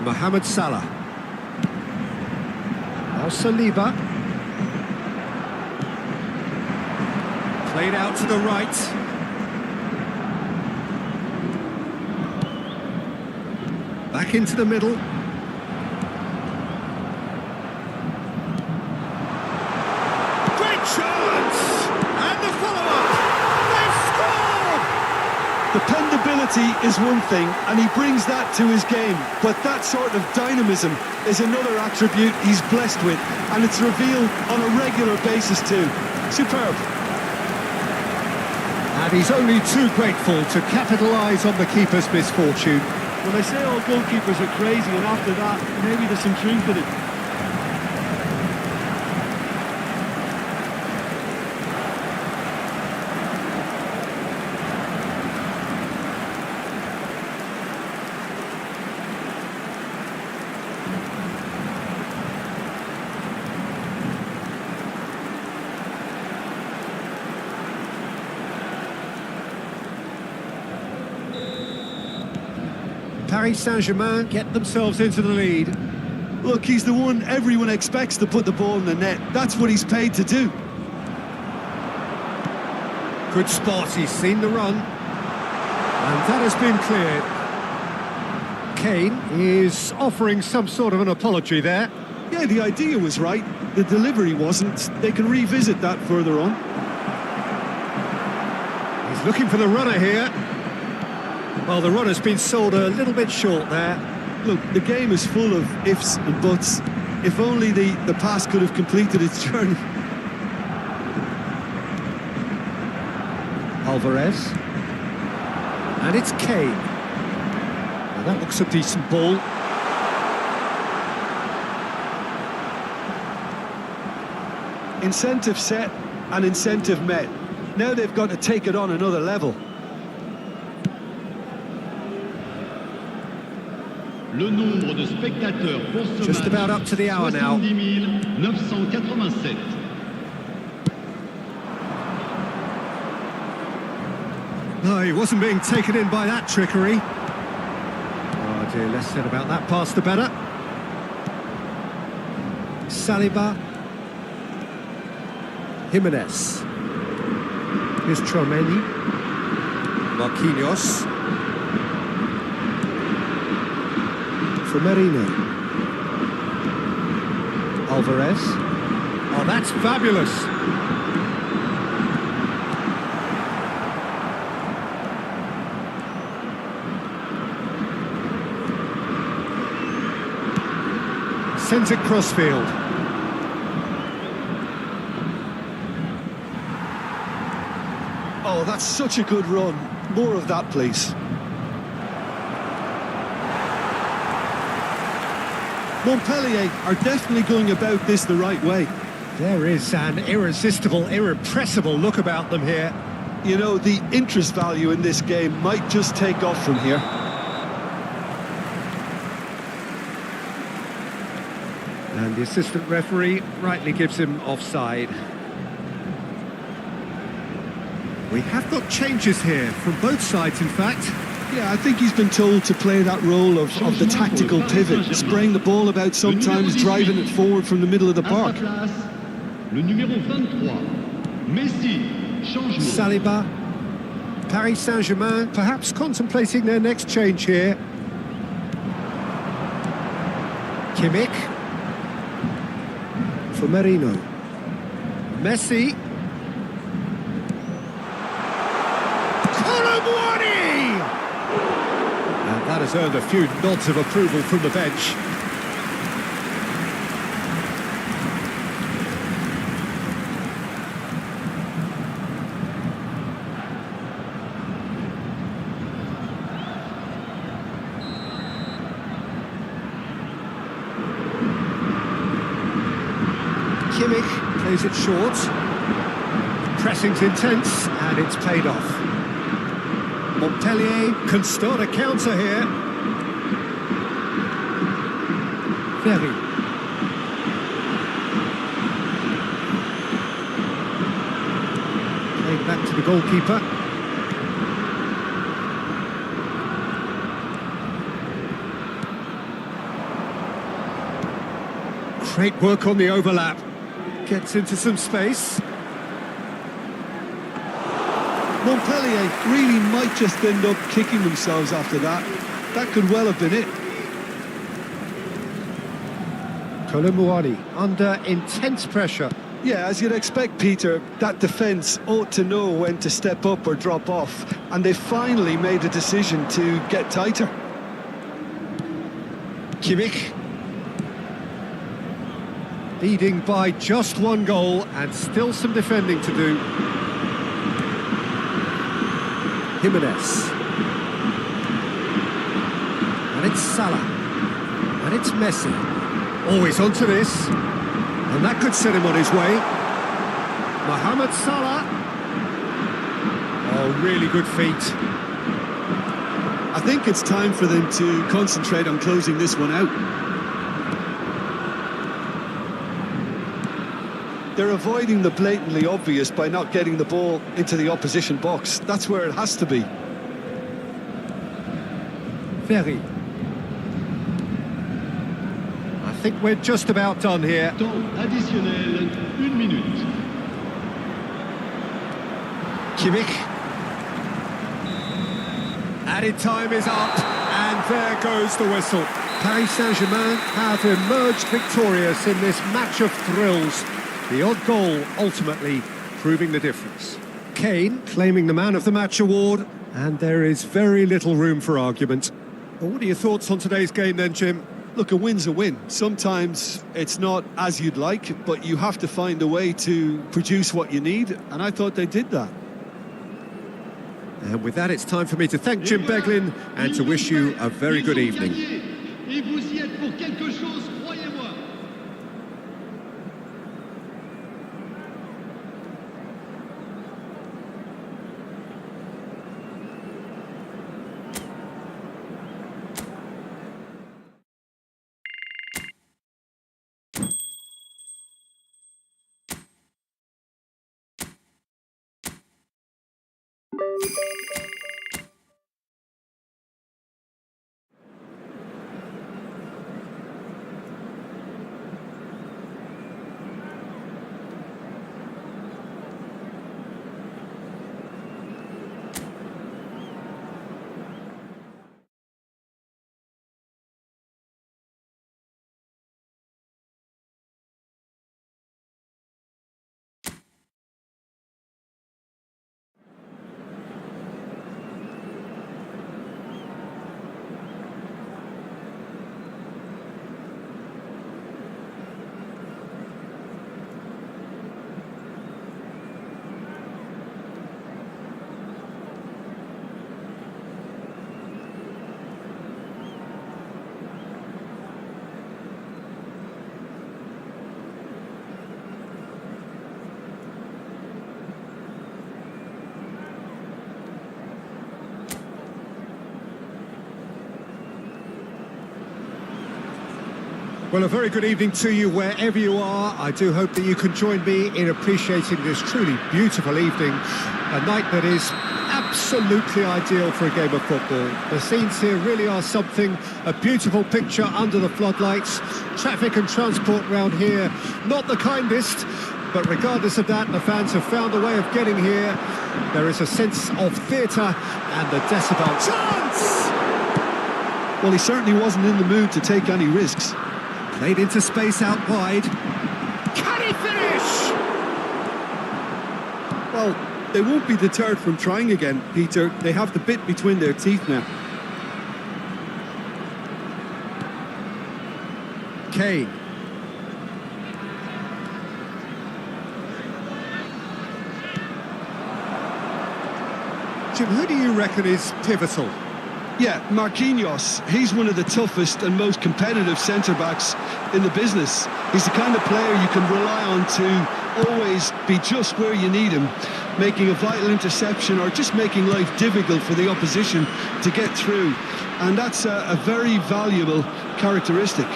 Mohamed Salah. Now Saliba. Played out to the right. Back into the middle. Great chance! And the follow-up! They've scored! Dependability is one thing, and he brings that to his game. But that sort of dynamism is another attribute he's blessed with, and it's revealed on a regular basis too. Superb. And he's only too grateful to capitalise on the keeper's misfortune. Well, they say all goalkeepers are crazy, and after that, maybe there's some truth in it. Paris Saint-Germain get themselves into the lead. Look, he's the one everyone expects to put the ball in the net. That's what he's paid to do. Good spot, he's seen the run. And that has been cleared. Kane is offering some sort of an apology there. Yeah, the idea was right. The delivery wasn't. They can revisit that further on. He's looking for the runner here. Well, the runner's been sold a little bit short there. Look, the game is full of ifs and buts. If only the pass could have completed its journey. Alvarez. And it's Kane. Well, that looks a decent ball. Incentive set and incentive met. Now they've got to take it on another level. Le nombre de spectateurs pour ce Just match, about up to the hour now. 70 987. No, he wasn't being taken in by that trickery. Oh dear, less said about that pass the better. Saliba. Jimenez. Here's Tchouaméni. Marquinhos. For Merino. Alvarez. Oh, that's fabulous. Sends it crossfield. Oh, that's such a good run. More of that, please. Montpellier are definitely going about this the right way. There is an irresistible, irrepressible look about them here. You know, the interest value in this game might just take off from here. And the assistant referee rightly gives him offside. We have got changes here from both sides, in fact. Yeah, I think he's been told to play that role of the tactical pivot, spraying the ball about sometimes, driving it forward from the middle of the À park. sa place, le numéro 23, Messi, changement. Saliba. Paris Saint-Germain perhaps contemplating their next change here. Kimmich. For Merino. Messi. And that has earned a few nods of approval from the bench. Kimmich plays it short. Pressing's intense, and it's paid off. Montpellier can start a counter here. Ferry. Played back to the goalkeeper. Great work on the overlap. Gets into some space. Montpellier really might just end up kicking themselves after that. That could well have been it. Colomouani under intense pressure. Yeah, as you'd expect, Peter, that defence ought to know when to step up or drop off, and they finally made a decision to get tighter. Kimmich. Leading by just one goal and still some defending to do. Jimenez. And it's Salah. And it's Messi. Always onto this. And that could set him on his way. Mohamed Salah. Oh, really good feet. I think it's time for them to concentrate on closing this one out. They're avoiding the blatantly obvious by not getting the ball into the opposition box. That's where it has to be. Ferry. I think we're just about done here. Temps additionnel, 1 minute. Kimmich. Added time is up, and there goes the whistle. Paris Saint-Germain have emerged victorious in this match of thrills. The odd goal ultimately proving the difference. Kane claiming the Man of the Match award, and there is very little room for argument. Well, what are your thoughts on today's game then, Jim? Look, a win's a win. Sometimes it's not as you'd like, but you have to find a way to produce what you need, and I thought they did that. And with that, it's time for me to thank Jim Beglin and to wish you a very good evening. Et vous y êtes pour quelque chose, croyez-moi. Well, a very good evening to you wherever you are. I do hope that you can join me in appreciating this truly beautiful evening. A night that is absolutely ideal for a game of football. The scenes here really are something. A beautiful picture under the floodlights. Traffic and transport round here, not the kindest. but regardless of that, the fans have found a way of getting here. There is a sense of theatre and the decibel. Chance! Well, he certainly wasn't in the mood to take any risks. Played into space out wide. Can he finish? Well, they won't be deterred from trying again, Peter. They have the bit between their teeth now. Kane. Jim, who do you reckon is pivotal? Yeah, Marquinhos. He's one of the toughest and most competitive centre-backs in the business. He's the kind of player you can rely on to always be just where you need him, making a vital interception or just making life difficult for the opposition to get through. And that's a very valuable characteristic.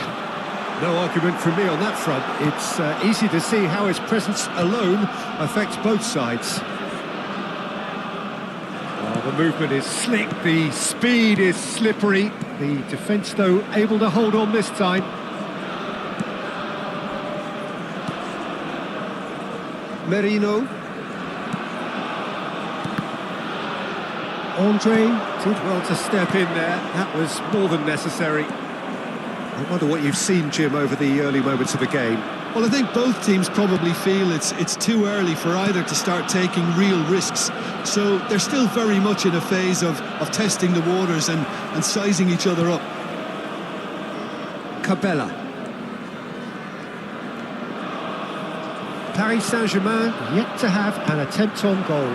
No argument from me on that front. It's easy to see how his presence alone affects both sides. The movement is slick, the speed is slippery. The defence, though, able to hold on this time. Merino. Andre did well to step in there. That was more than necessary. I wonder what you've seen, Jim, over the early moments of the game. Well, I think both teams probably feel it's too early for either to start taking real risks. So they're still very much in a phase of testing the waters and sizing each other up. Cabella. Paris Saint-Germain yet to have an attempt on goal.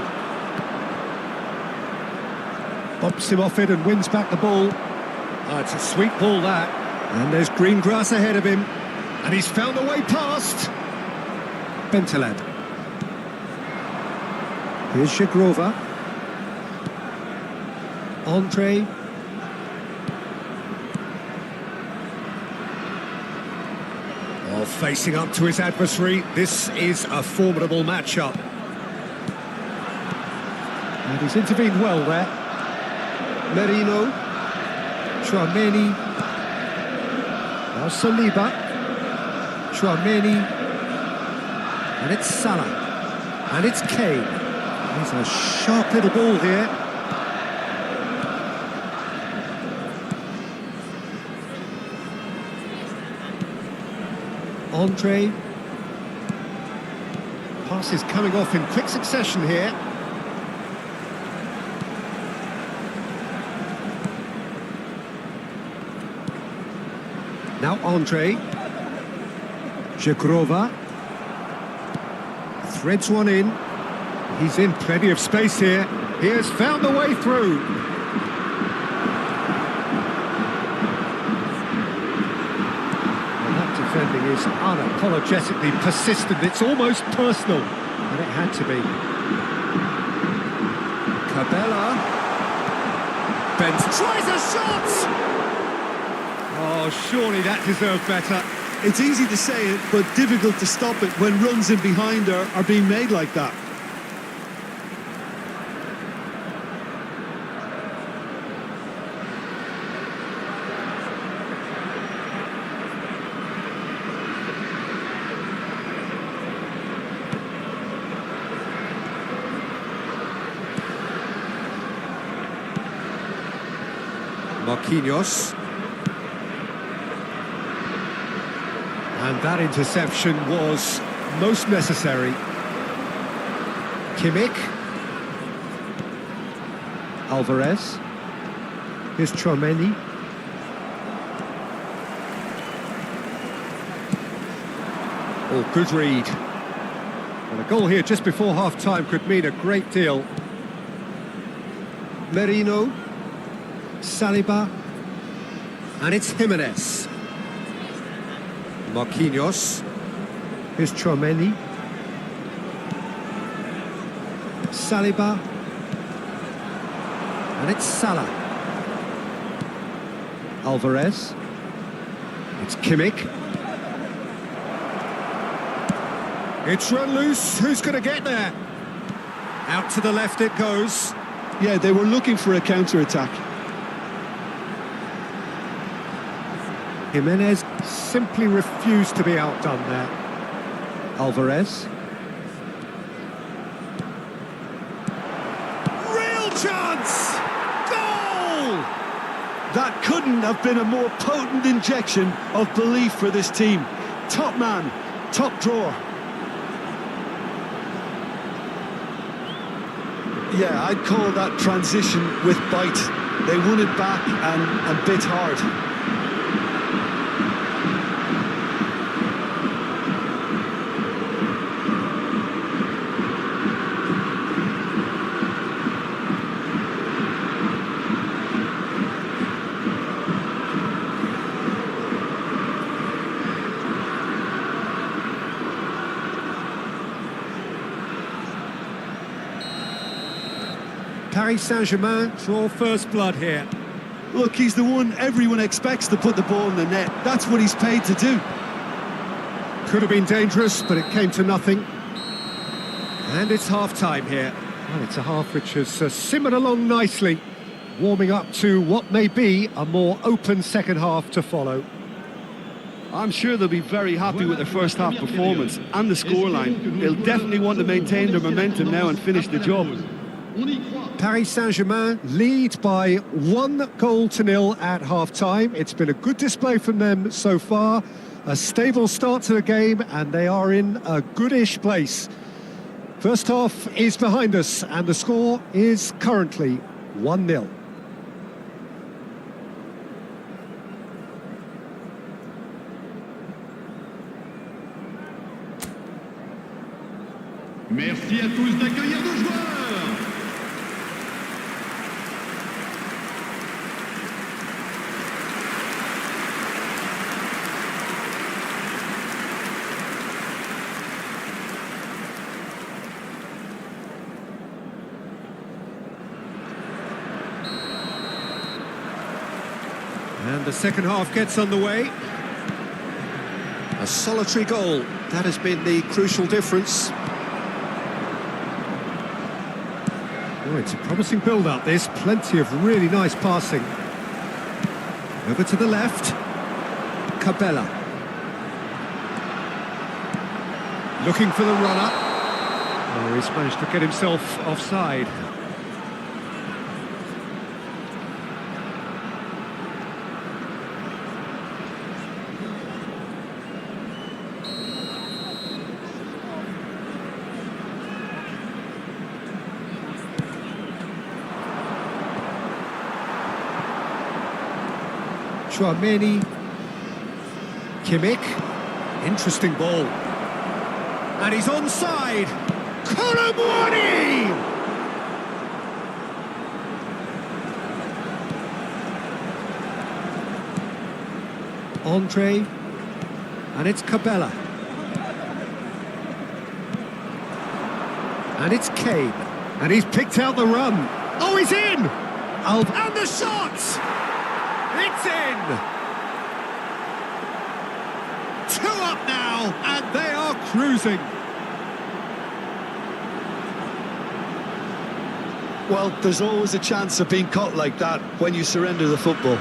Bumps him off it and wins back the ball. Oh, it's a sweet ball, that. And there's green grass ahead of him. And he's found a way past. Bentaleb. Here's Shagrova. Andre. Oh, facing up to his adversary. This is a formidable matchup. And he's intervened well there. Merino. Tchouameni. Now Saliba. Tchouameni, and it's Salah, and it's Kane. He's a sharp little ball here. Andre. Passes coming off in quick succession here. Now Andre. Shagrova threads one in. He's in plenty of space here. He has found the way through. Well, that defending is unapologetically persistent. It's almost personal, and it had to be. Cabella. Bent tries a shot! Oh, surely that deserved better. It's easy to say it, but difficult to stop it when runs in behind are being made like that. Marquinhos. And that interception was most necessary. Kimmich. Alvarez. Here's Tchouameni. Oh, good read. And a goal here just before half-time could mean a great deal. Merino. Saliba. And it's Jimenez. Marquinhos. Here's Tchouameni. Saliba. And it's Salah. Alvarez. It's Kimmich. It's run loose. Who's going to get there? Out to the left it goes. Yeah, they were looking for a counter-attack. Jimenez simply refused to be outdone there. Alvarez. couldn't have been a more potent injection of belief for this team. Top man, top drawer. Yeah, I'd call that transition with bite. They won it back and bit hard. Paris Saint-Germain draw first blood here. Look, he's the one everyone expects to put the ball in the net. That's what he's paid to do. Could have been dangerous, but it came to nothing. And it's half-time here. Well, it's a half which has simmered along nicely, warming up to what may be a more open second half to follow. I'm sure they'll be very happy with their first half performance and the scoreline. They'll definitely want to maintain their momentum now and finish the job. Paris Saint-Germain lead by 1-0 at half-time. It's been a good display from them so far. A stable start to the game, and they are in a goodish place. First half is behind us, and the score is currently 1-0. Merci à tous d'accueillir nos joueurs. And the second half gets underway. A solitary goal, that has been the crucial difference. Oh, it's a promising build-up, this. Plenty of really nice passing. Over to the left. Cabella. Looking for the runner. Oh, he's managed to get himself offside. Chouameni, Kimmich, interesting ball, and he's onside. Colomwani! Andre, and it's Cabella, and it's Kane, and he's picked out the run. Oh, he's in! And the shot! It's in! 2 up now, and they are cruising. Well, there's always a chance of being caught like that when you surrender the football.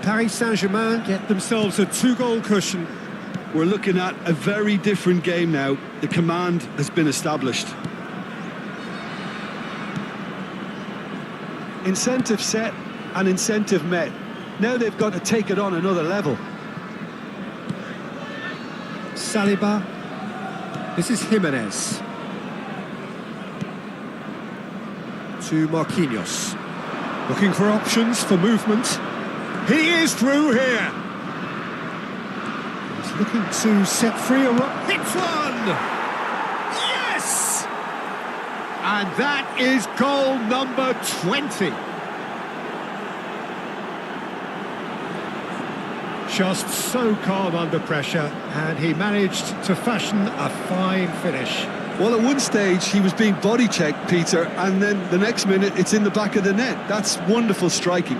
Paris Saint-Germain get themselves a 2-goal cushion. We're looking at a very different game now. The command has been established. Incentive set and incentive met. Now they've got to take it on another level. Saliba. This is Jimenez. To Marquinhos. Looking for options for movement. He is through here. He's looking to set free a run. Hits one! Yes! And that is goal number 20. Just so calm under pressure, and he managed to fashion a fine finish. Well, at one stage he was being body checked, Peter, and then the next minute it's in the back of the net. That's wonderful striking.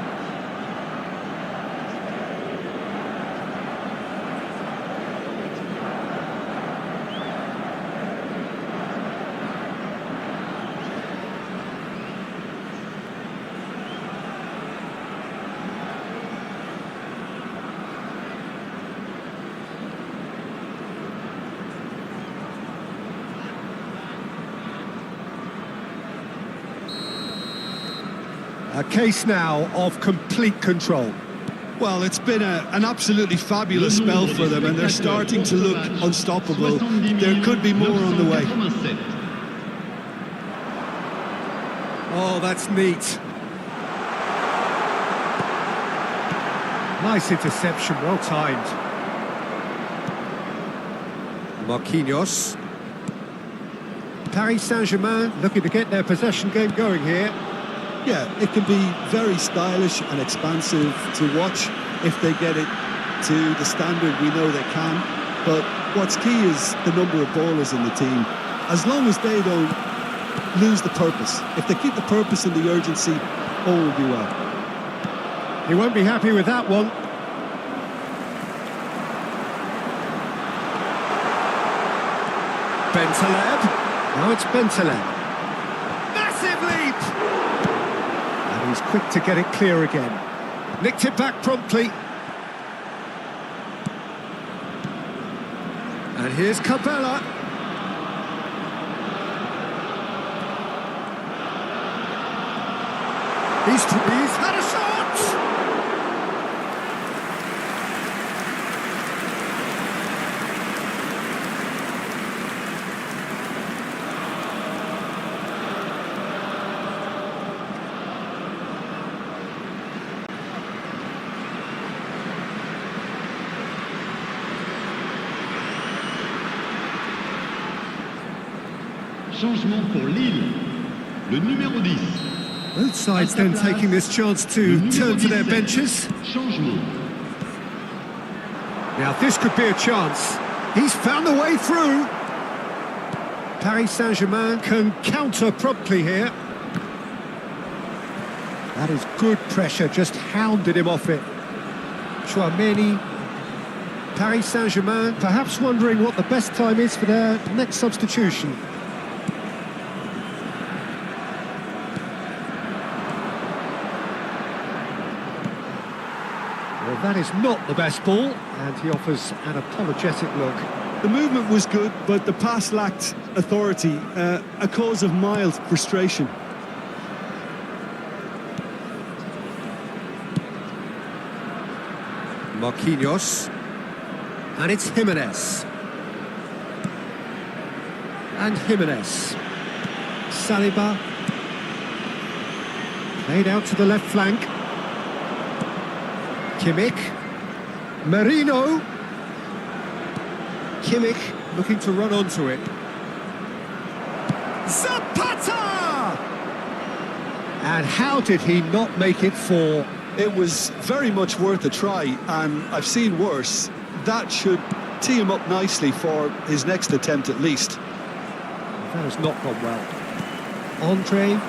A case now of complete control. Well, it's been an absolutely fabulous spell for them, and they're starting to look unstoppable. There could be more on the way. Oh, that's neat. Nice interception, well timed. Marquinhos. Paris Saint-Germain looking to get their possession game going here. Yeah, it can be very stylish and expansive to watch if they get it to the standard we know they can. But what's key is the number of ballers in the team. As long as they don't lose the purpose, if they keep the purpose and the urgency, all will be well. He won't be happy with that one. Bentaleb. Now it's Bentaleb. Massive leap! And he's quick to get it clear again. Nicked it back promptly. And here's Cabella. He's had a shot! Changement pour Lille, le numéro 10. Both sides then taking this chance to turn to their benches. Changement. Now this could be a chance. He's found a way through. Paris Saint-Germain can counter promptly here. That is good pressure, just hounded him off it. Chouameni. Paris Saint-Germain perhaps wondering what the best time is for their next substitution. Well, that is not the best ball, and he offers an apologetic look. The movement was good, but the pass lacked authority, a cause of mild frustration. Marquinhos. And it's Jimenez. And Jimenez. Saliba. Played out to the left flank. Kimmich. Merino. Kimmich looking to run onto it. Zapata! And how did he not make it 4? It was very much worth a try, and I've seen worse. That should tee him up nicely for his next attempt at least. That has not gone well. Andre.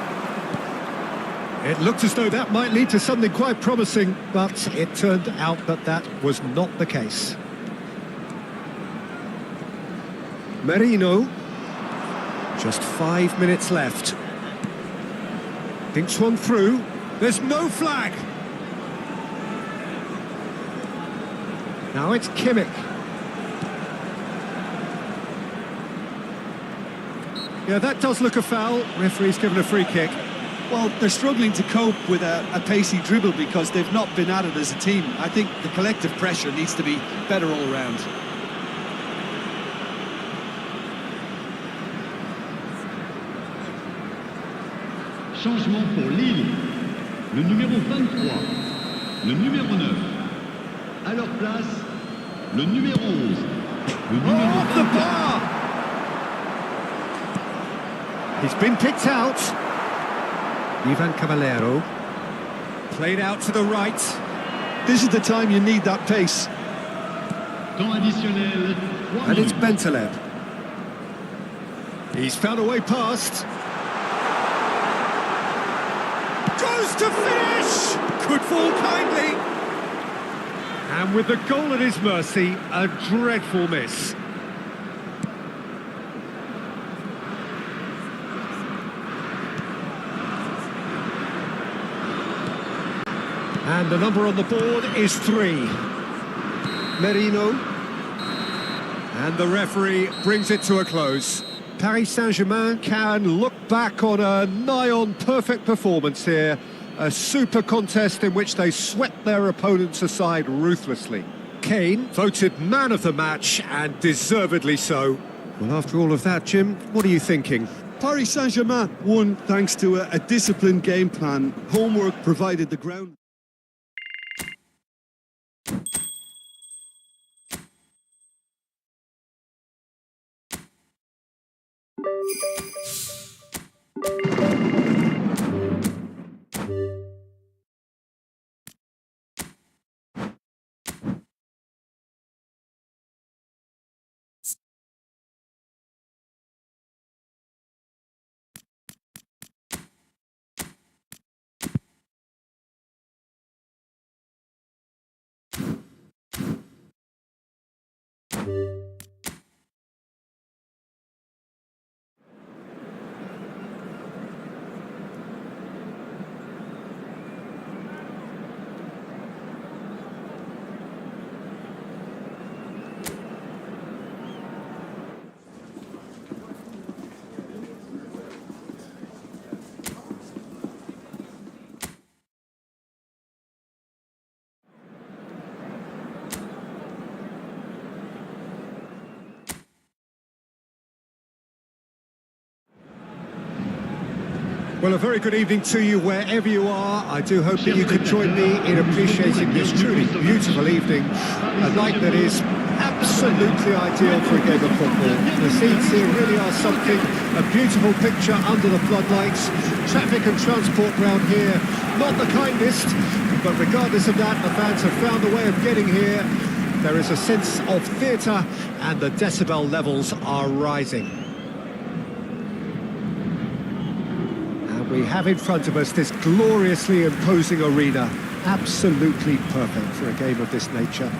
It looked as though that might lead to something quite promising, but it turned out that that was not the case. Merino. Just 5 minutes left. Thinks one through. There's no flag. Now it's Kimmich. Yeah, that does look a foul. Referee's given a free kick. Well, they're struggling to cope with a pacey dribble because they've not been at it as a team. I think the collective pressure needs to be better all round. Changement pour Lille, le numéro 23, le numéro 9. À leur place, le numéro 11, le numéro Off the bar! He's been picked out. Ivan Caballero. Played out to the right. This is the time you need that pace. Temps additionnel, 3 And it's minutes. Bentaleb. He's found a way past. Goes to finish! Could fall kindly. And with the goal at his mercy, a dreadful miss. And the number on the board is 3. Merino. And the referee brings it to a close. Paris Saint-Germain can look back on a nigh-on perfect performance here. A super contest in which they swept their opponents aside ruthlessly. Kane voted man of the match, and deservedly so. Well, after all of that, Jim, what are you thinking? Paris Saint-Germain won thanks to a disciplined game plan. Homework provided the ground. Well, a very good evening to you wherever you are. I do hope that you could join me in appreciating this truly beautiful evening, a night that is absolutely ideal for a game of football. The scenes here really are something, a beautiful picture under the floodlights. Traffic and transport round here, not the kindest, but regardless of that, the fans have found a way of getting here. There is a sense of theatre, and the decibel levels are rising. We have in front of us this gloriously imposing arena, absolutely perfect for a game of this nature.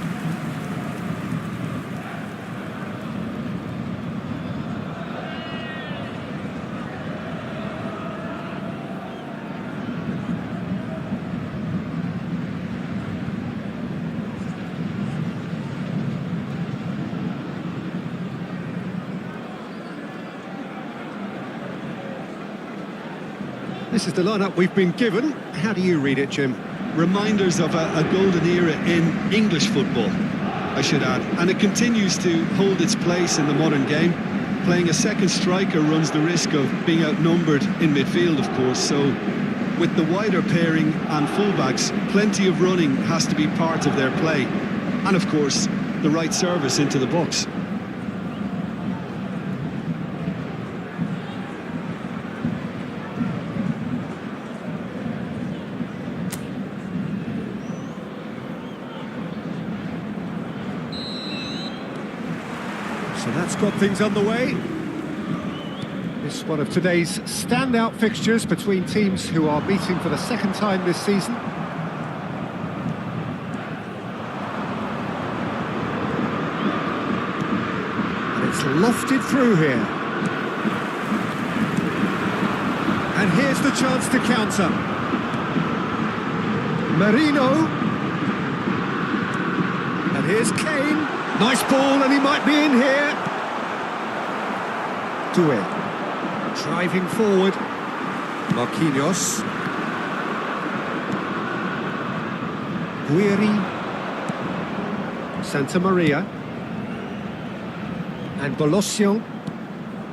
This is the lineup we've been given. How do you read it, Jim? Reminders of a golden era in English football, I should add. And it continues to hold its place in the modern game. Playing a second striker runs the risk of being outnumbered in midfield, of course. So with the wider pairing and fullbacks, plenty of running has to be part of their play. And of course, the right service into the box. So that's got things underway. This is one of today's standout fixtures between teams who are meeting for the second time this season. And it's lofted through here. And here's the chance to counter. Marino. And here's Kane. Nice ball, and he might be in here. Doué. Driving forward. Marquinhos. Guiri. Santa Maria. And Bolossian.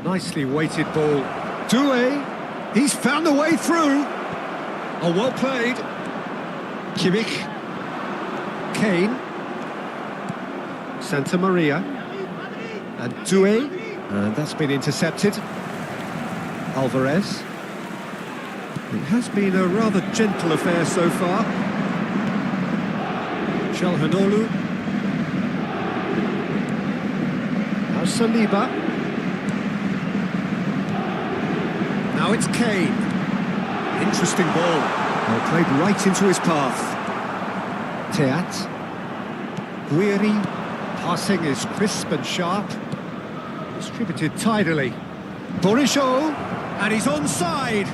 Nicely weighted ball. Doué. He's found a way through. Oh, well played. Kimmich. Kane. Santa Maria. And Doué. And that's been intercepted. Alvarez. It has been a rather gentle affair so far. Çalhanoğlu. Now Saliba. Now it's Kane. Interesting ball. Well, played right into his path. Teat. Guiri. Passing is crisp and sharp. Distributed tidily. Borisho. And he's onside.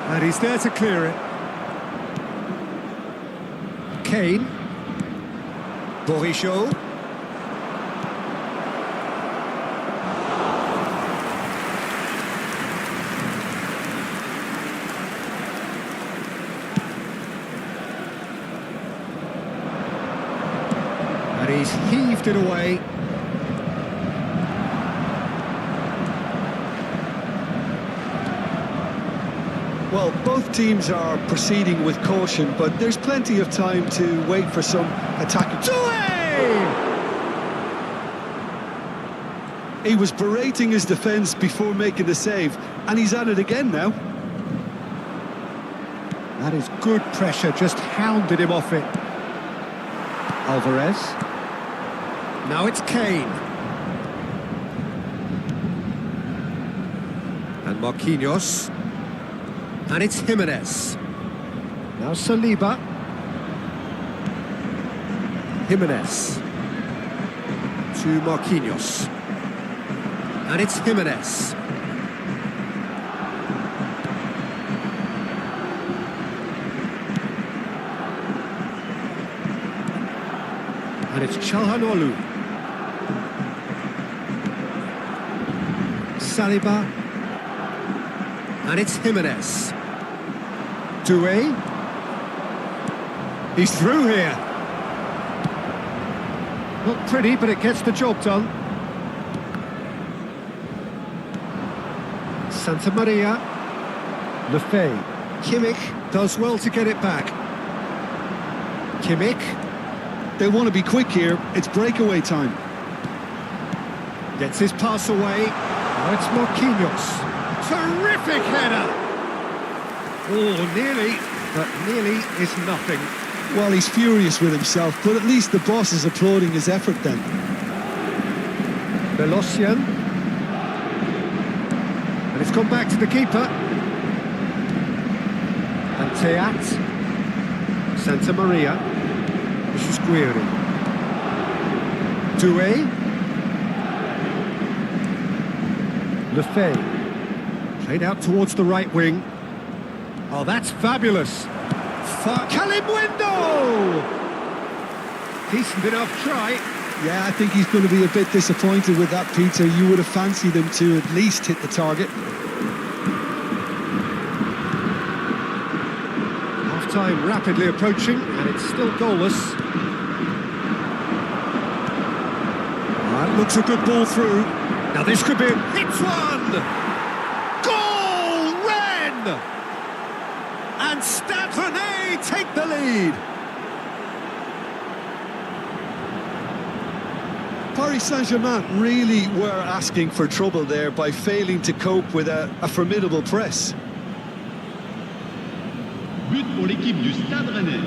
And he's there to clear it. Kane. Borisho. He's heaved it away. Well, both teams are proceeding with caution, but there's plenty of time to wait for some attacking. He was berating his defence before making the save, and he's at it again now. That is good pressure, just hounded him off it. Alvarez. Now it's Kane. And Marquinhos. And it's Jimenez. Now Saliba. Jimenez. To Marquinhos. And it's Jimenez. And it's Calhanoglu. Saliba. And it's Jimenez. Doué. He's through here. Not pretty, but it gets the job done. Santa Maria. Lefebvre. Kimmich does well to get it back. Kimmich. They want to be quick here. It's breakaway time. Gets his pass away. Now it's Marquinhos. Terrific header! Oh, nearly, but nearly is nothing. Well, he's furious with himself, but at least the boss is applauding his effort then. Belocian. And it's gone back to the keeper. And Teat. Santa Maria. This is Guiri. Doué. Lefebvre. Played out towards the right wing. Oh, that's fabulous. Calimundo! Decent enough try. Yeah, I think he's going to be a bit disappointed with that, Peter. You would have fancied him to at least hit the target. Half-time rapidly approaching, and it's still goalless. That looks a good ball through. Now this could be a hit one! Goal! Rennes! And Stade Rennais take the lead. Paris Saint-Germain really were asking for trouble there by failing to cope with a formidable press. But pour l'équipe du Stade Rennais.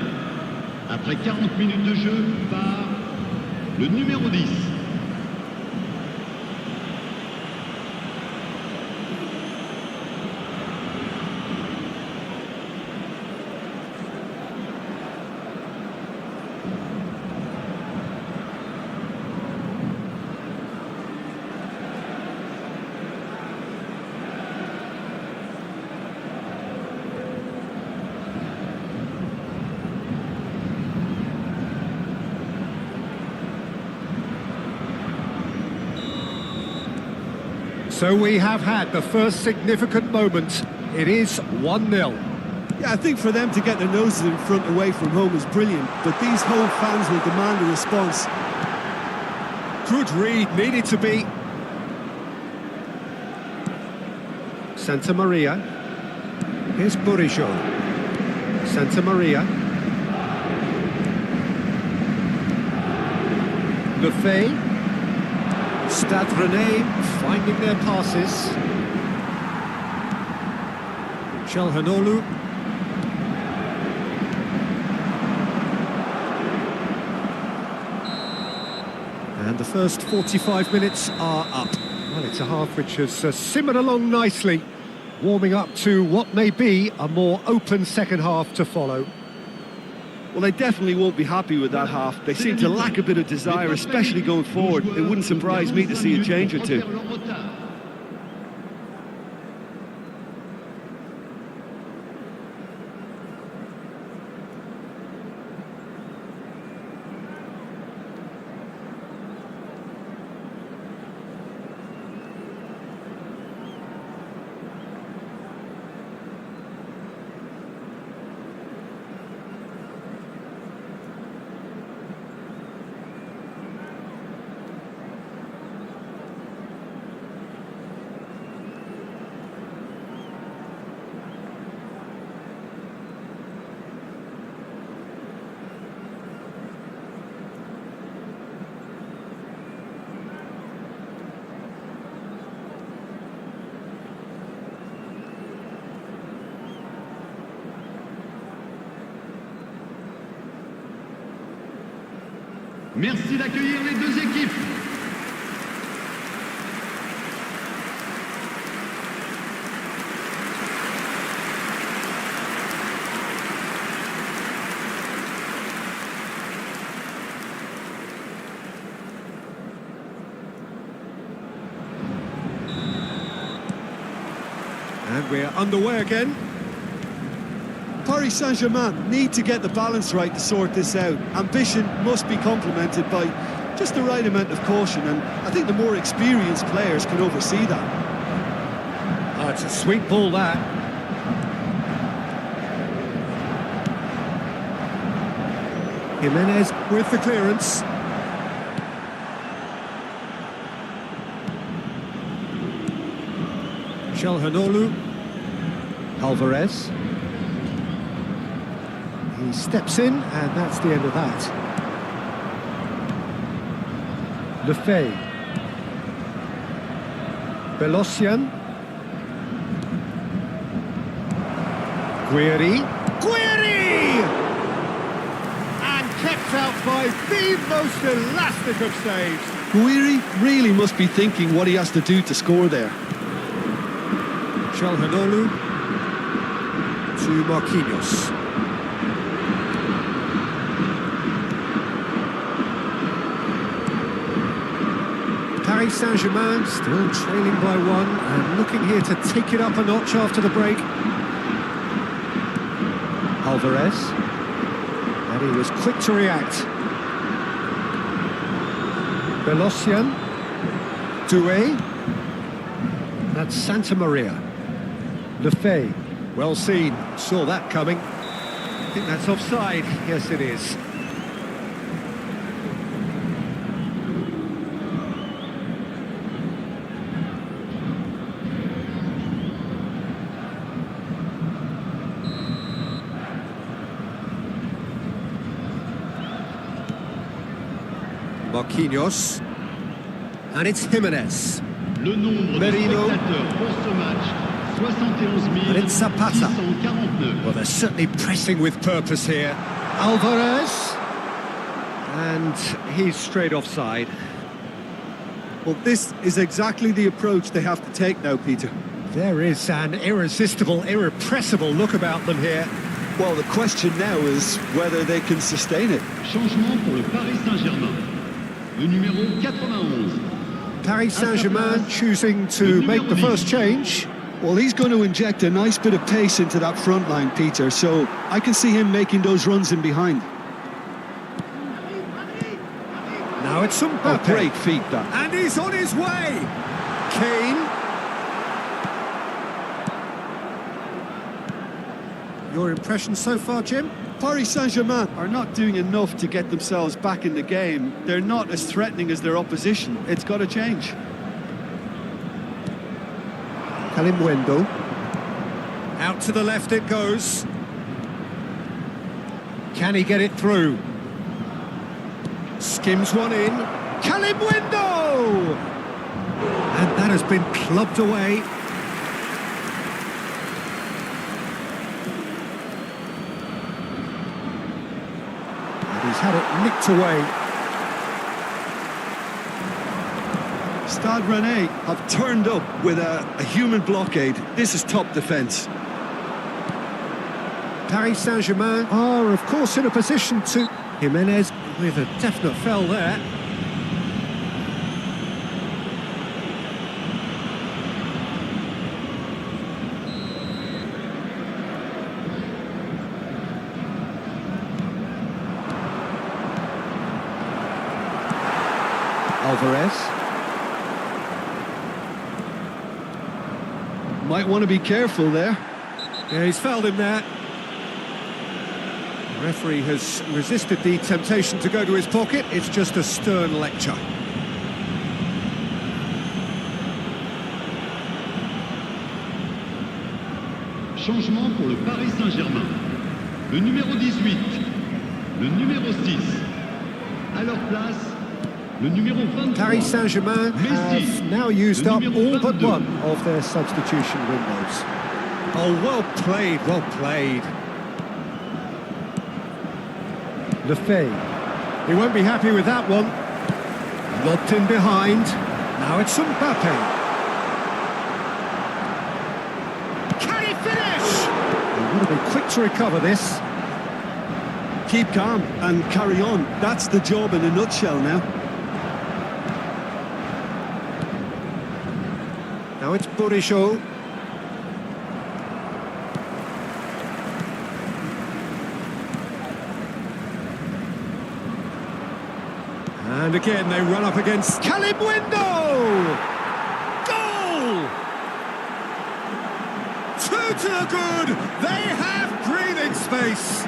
Après 40 minutes de jeu par le numéro 10. So we have had the first significant moment. It is 1-0. Yeah, I think for them to get their noses in front away from home is brilliant, but these home fans will demand a response. Good read, needed to be. Santa Maria. Here's Burijo. Santa Maria. Lefebvre. Stade Rennais finding their passes. Calhanoglu. And the first 45 minutes are up. Well, it's a half which has simmered along nicely, warming up to what may be a more open second half to follow. Well, they definitely won't be happy with that half. They seem to lack a bit of desire, especially going forward. It wouldn't surprise me to see a change or two. Merci d'accueillir les deux équipes. And we're underway again. Paris Saint-Germain need to get the balance right to sort this out. Ambition must be complemented by just the right amount of caution, and I think the more experienced players can oversee that. Oh, it's a sweet ball, that. Jimenez with the clearance. Calhanoglu. Alvarez. He steps in, and that's the end of that. Lefebvre. Belocian. Guiri. And kept out by the most elastic of saves. Guiri really must be thinking what he has to do to score there. Calhanoglu to Marquinhos. Paris Saint-Germain still trailing by one and looking here to take it up a notch after the break. Alvarez, and he was quick to react. Belocian, Doué, that's Santa Maria. Lefebvre, well seen, saw that coming. I think that's offside, yes it is. Marquinhos, and it's Jimenez. Le nombre Merino. de spectateurs pour ce match, 71 And it's Zapata. 649. Well, they're certainly pressing with purpose here. Alvarez, and he's straight offside. Well, this is exactly the approach they have to take now, Peter. There is an irresistible, irrepressible look about them here. Well, the question now is whether they can sustain it. Changement pour le Paris Saint-Germain. Le numéro 91. Paris Saint-Germain choosing to make the first change. Well, he's going to inject a nice bit of pace into that front line, Peter, so I can see him making those runs in behind. Now it's Oh, Mbappe. great feat, that. And he's on his way. Kane. Your impression so far, Jim? Paris Saint-Germain are not doing enough to get themselves back in the game. They're not as threatening as their opposition. It's got to change. Kalimwendo. Out to the left it goes. Can he get it through? Skims one in. Kalimwendo! And that has been clubbed away. And he's had it nicked away. Stade Rennais have turned up with a human blockade. This is top defence. Paris Saint-Germain are, of course, in a position to... Jimenez with a definite fell there. Alvarez. Might want to be careful there. Yeah, he's fouled him there. The referee has resisted the temptation to go to his pocket. It's just a stern lecture. Changement pour le Paris Saint-Germain. Le numéro 18, le numéro 6. À leur place, le numéro 23. Paris Saint-Germain Messi, have now used le up numéro all but 22. one of their substitution windows. Oh, well played, well played. Lefebvre. He won't be happy with that one. Lobbed in behind. Now it's Mbappe. Can he finish? He would have been quick to recover this. Keep calm and carry on. That's the job in a nutshell now. Now it's Borisho. And again they run up against Calibuendo! Goal! 2 to the good! They have breathing space!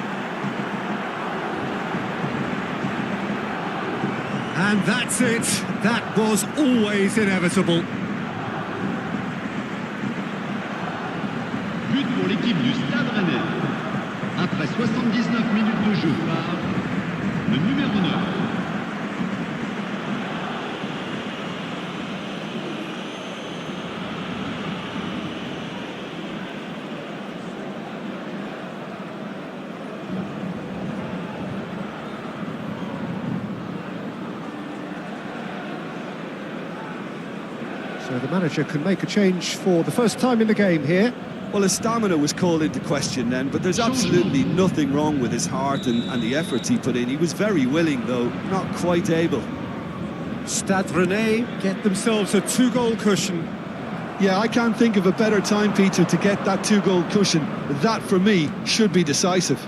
And that's it. That was always inevitable. But pour l'équipe du Stade Rennais. Après 79 minutes de jeu par le numéro 9. So the manager can make a change for the first time in the game here. Well, his stamina was called into question then, but there's absolutely nothing wrong with his heart and the efforts he put in. He was very willing, though, not quite able. Stade Rennais get themselves a 2-goal cushion. Yeah, I can't think of a better time, Peter, to get that 2-goal cushion. That, for me, should be decisive.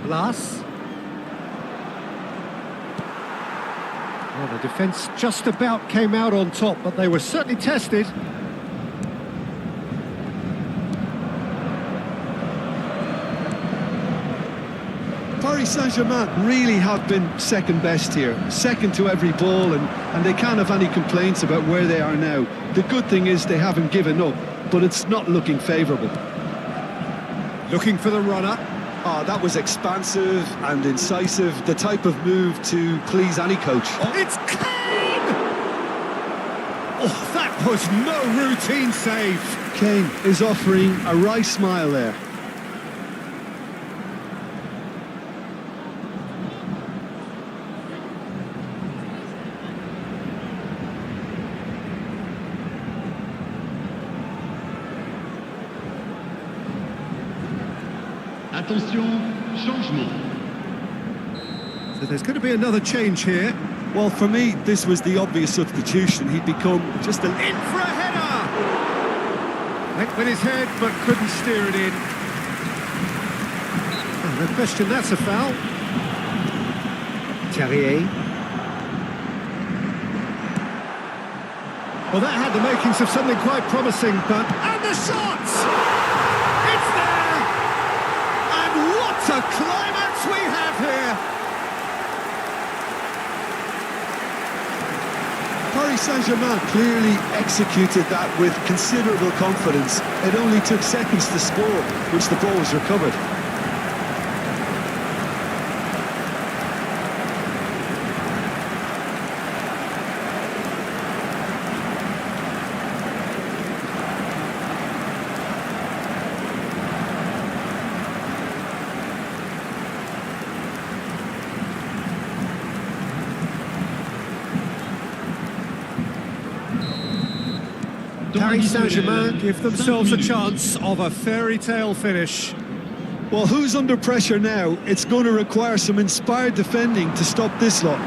Blas. Well, the defence just about came out on top, but they were certainly tested. Paris Saint-Germain really have been second best here, second to every ball, and they can't have any complaints about where they are now. The good thing is they haven't given up, but it's not looking favourable. Looking for the runner. Oh, that was expansive and incisive, the type of move to please any coach. Oh, it's Kane! Oh, that was no routine save. Kane is offering a wry smile there. Attention, changement. So there's going to be another change here. Well, for me, this was the obvious substitution. He'd become just a... In for a header! Went with his head, but couldn't steer it in. Oh, no question, that's a foul. Terrier. Well, that had the makings of something quite promising, but... And the shot! It's there! And what a climax we have here! Paris Saint-Germain clearly executed that with considerable confidence. It only took seconds to score, which the ball was recovered. Paris Saint-Germain give themselves a chance of a fairy tale finish. Well, who's under pressure now? It's going to require some inspired defending to stop this lot.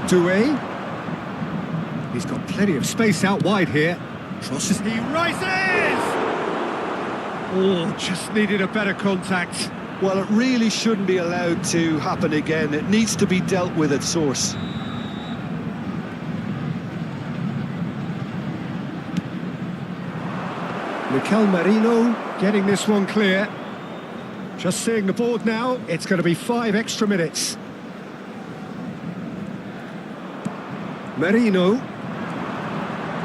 Doué. He's got plenty of space out wide here. Crosses, he rises! Oh, just needed a better contact. Well, it really shouldn't be allowed to happen again. It needs to be dealt with at source. Mikel Merino getting this one clear. Just seeing the board now, it's going to be 5 extra minutes. Merino.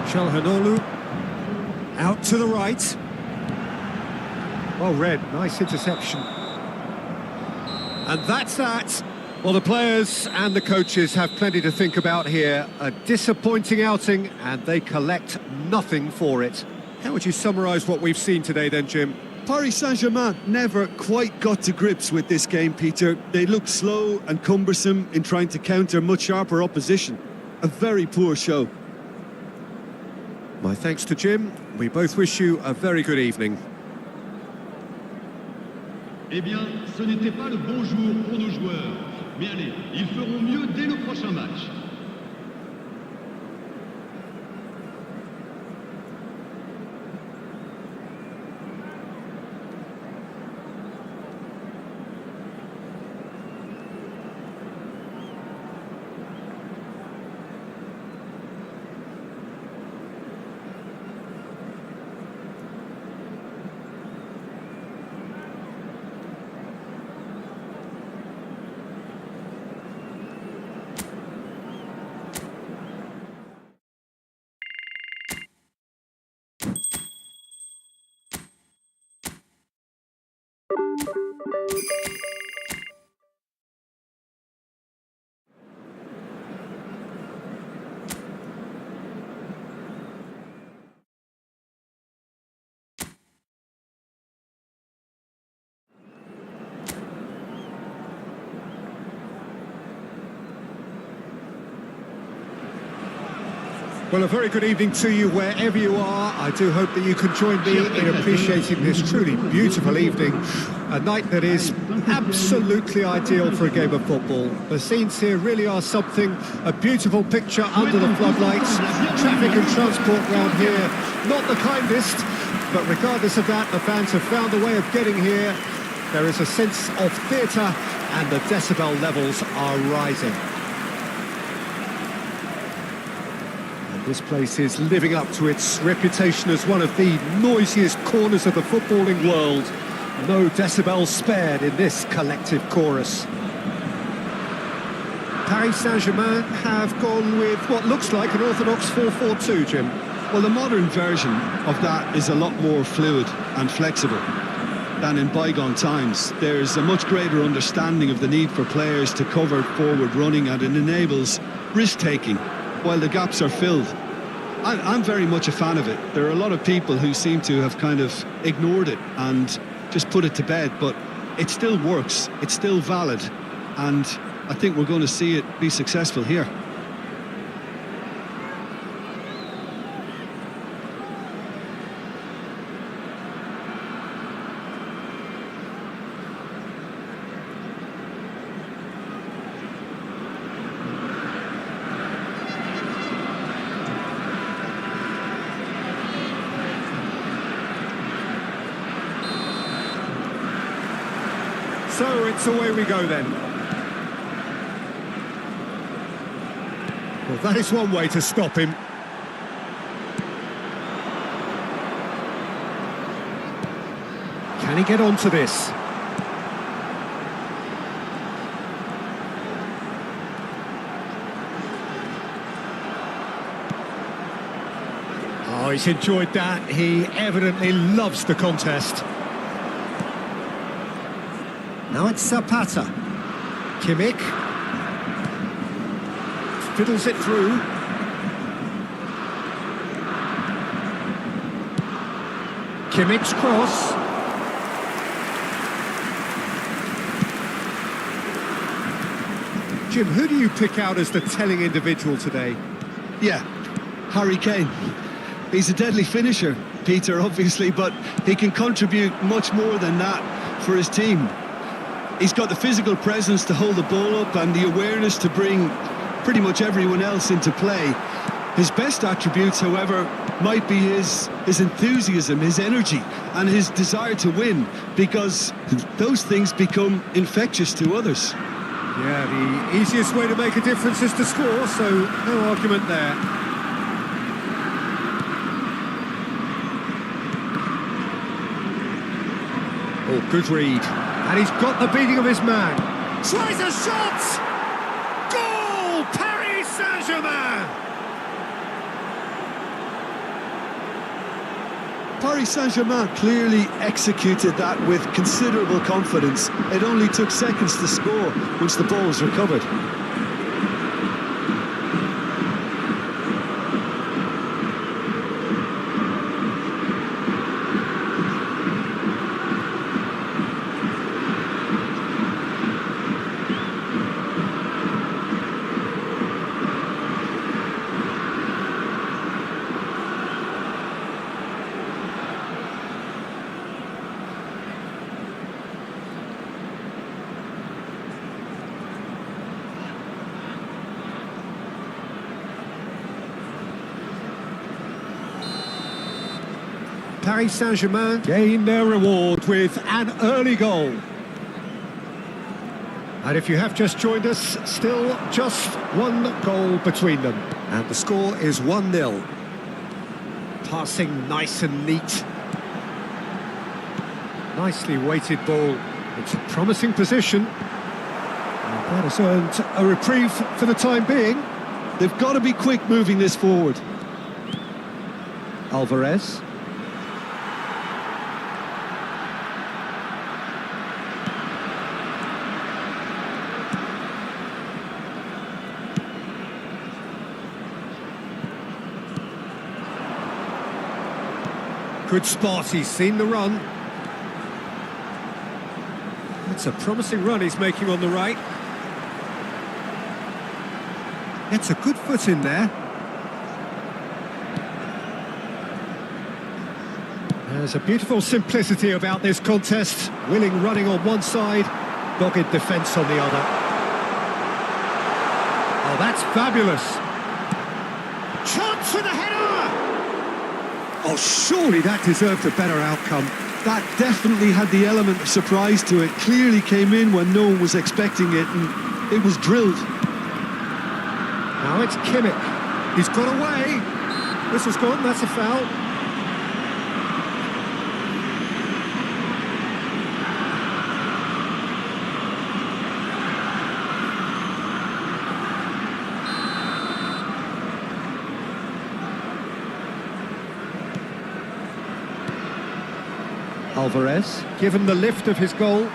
Çalhanoğlu. Out to the right. Well read, nice interception. And that's that. Well, the players and the coaches have plenty to think about here. A disappointing outing, and they collect nothing for it. How would you summarise what we've seen today then, Jim? Paris Saint-Germain never quite got to grips with this game, Peter. They looked slow and cumbersome in trying to counter much sharper opposition. A very poor show. My thanks to Jim. We both wish you a very good evening. Eh bien, ce n'était pas le bon jour pour nos joueurs. Mais allez, ils feront mieux dès le prochain match. Well, a very good evening to you wherever you are. I do hope that you can join me in appreciating this truly beautiful evening. A night that is absolutely ideal for a game of football. The scenes here really are something, a beautiful picture under the floodlights. Traffic and transport round here, not the kindest, but regardless of that, the fans have found a way of getting here. There is a sense of theatre and the decibel levels are rising. This place is living up to its reputation as one of the noisiest corners of the footballing world. No decibels spared in this collective chorus. Paris Saint-Germain have gone with what looks like an orthodox 4-4-2, Jim. Well, the modern version of that is a lot more fluid and flexible than in bygone times. There's a much greater understanding of the need for players to cover forward running, and it enables risk-taking while the gaps are filled. I'm very much a fan of it. There are a lot of people who seem to have kind of ignored it and just put it to bed, but it still works, it's still valid, and I think we're going to see it be successful here. So it's away we go then. Well, that is one way to stop him. Can he get onto this? Oh, he's enjoyed that. He evidently loves the contest. Now it's Zapata. Kimmich. Fiddles it through. Kimmich's cross. Jim, who do you pick out as the telling individual today? Yeah, Harry Kane. He's a deadly finisher, Peter, obviously, but he can contribute much more than that for his team. He's got the physical presence to hold the ball up and the awareness to bring pretty much everyone else into play. His best attributes, however, might be his enthusiasm, his energy, and his desire to win, because those things become infectious to others. Yeah, the easiest way to make a difference is to score, so no argument there. Oh, good read. And he's got the beating of his man. Tries a shot! Goal! Paris Saint-Germain! Paris Saint-Germain clearly executed that with considerable confidence. It only took seconds to score once the ball was recovered. Paris Saint-Germain gain their reward with an early goal. And if you have just joined us, still just one goal between them. And the score is 1-0. Passing nice and neat. Nicely weighted ball. It's a promising position. And that has earned a reprieve for the time being. They've got to be quick moving this forward. Alvarez. Good spot, he's seen the run. It's a promising run he's making on the right. It's a good foot in there. There's a beautiful simplicity about this contest. Willing running on one side, dogged defence on the other. Oh, that's fabulous. Chance for the header! Oh, surely that deserved a better outcome. That definitely had the element of surprise to it. Clearly came in when no one was expecting it, and it was drilled. Now it's Kimmich. He's got away. Whistle's gone, that's a foul. Alvarez, given the lift of his goal.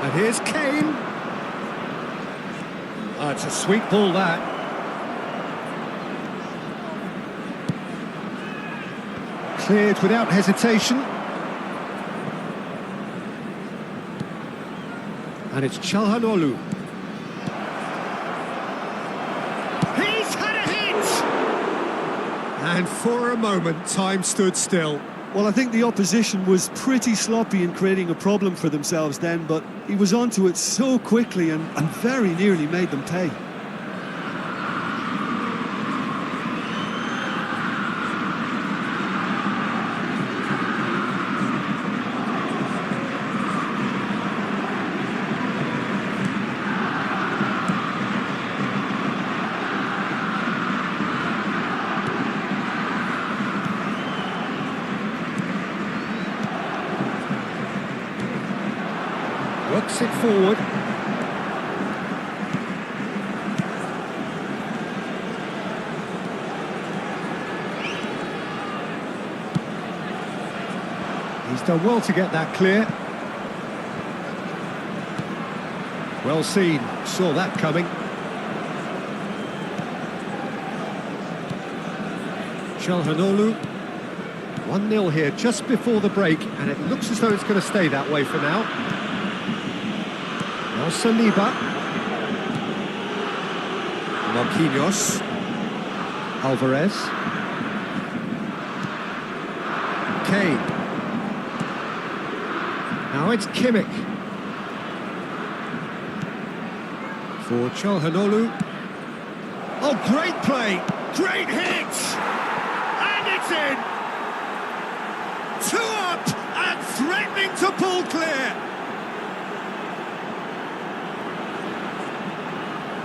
And here's Kane. Oh, it's a sweet ball, that. Cleared without hesitation. And it's Çalhanoğlu. And for a moment, time stood still. Well, I think the opposition was pretty sloppy in creating a problem for themselves then, but he was onto it so quickly and very nearly made them pay. Works it forward. He's done well to get that clear. Well seen, saw that coming. Çalhanoğlu. 1-0 here just before the break, and it looks as though it's going to stay that way for now. Saliba. Marquinhos. Alvarez. Kane. Now it's Kimmich. For Çalhanoğlu. Oh, great play! Great hit! And it's in! 2 up and threatening to pull clear!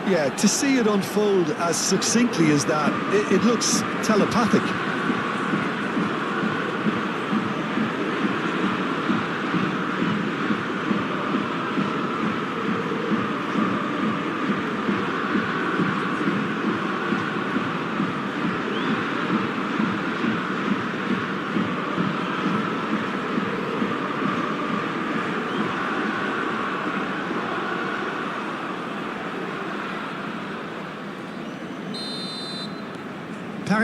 Yeah, to see it unfold as succinctly as that, it looks telepathic.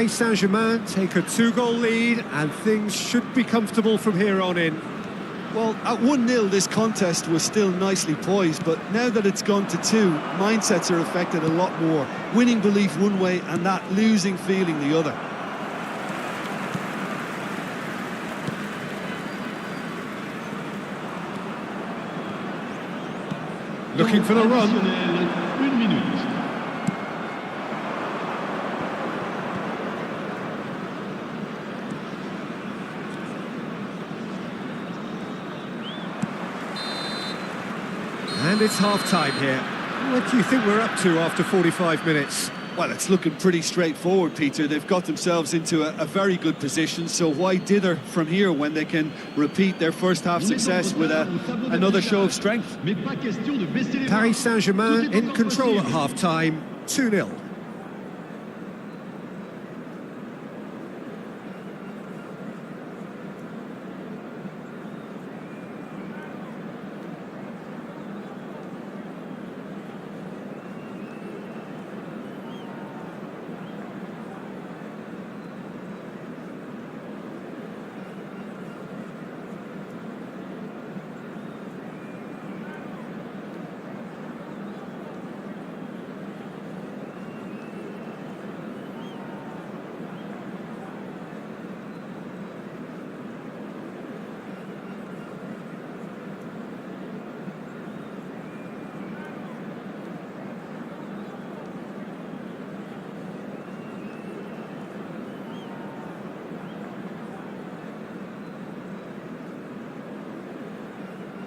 Paris Saint-Germain take a 2-goal lead, and things should be comfortable from here on in. Well, at 1-0, this contest was still nicely poised, but now that it's gone to 2, mindsets are affected a lot more. Winning belief one way and that losing feeling the other. Looking for the run. Additionnel, 1 minute. And it's half-time here. What do you think we're up to after 45 minutes? Well, it's looking pretty straightforward, Peter. They've got themselves into a very good position, so why dither from here when they can repeat their first half success with another show of strength? Mais pas question de baisser les bras. Paris Saint-Germain Tout est in encore control at possible. half-time, 2-0.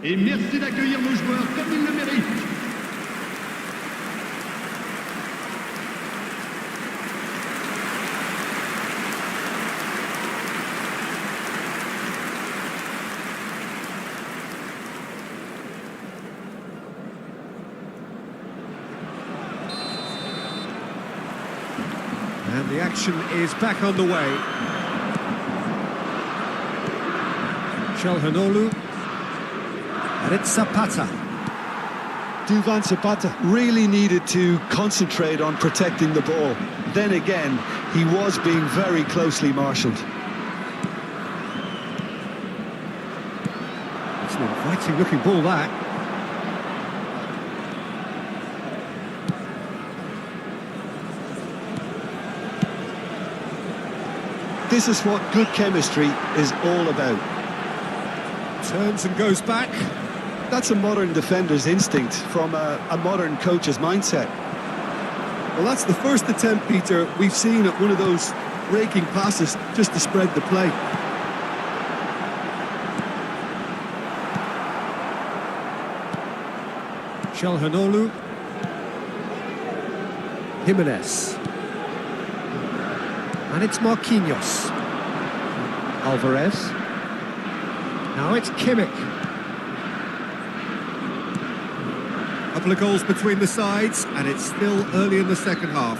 Et merci d'accueillir nos joueurs comme ils le méritent. And the action is back on the way. Chalhanoglu. And it's Zapata. Duvan Zapata really needed to concentrate on protecting the ball. Then again, he was being very closely marshalled. It's an inviting looking ball, that. This is what good chemistry is all about. Turns and goes back. That's a modern defender's instinct from a modern coach's mindset. Well, that's the first attempt, Peter, we've seen at one of those raking passes just to spread the play. Chalhanoglu. Jimenez. And it's Marquinhos. Alvarez. Now it's Kimmich. Couple of goals between the sides, and it's still early in the second half.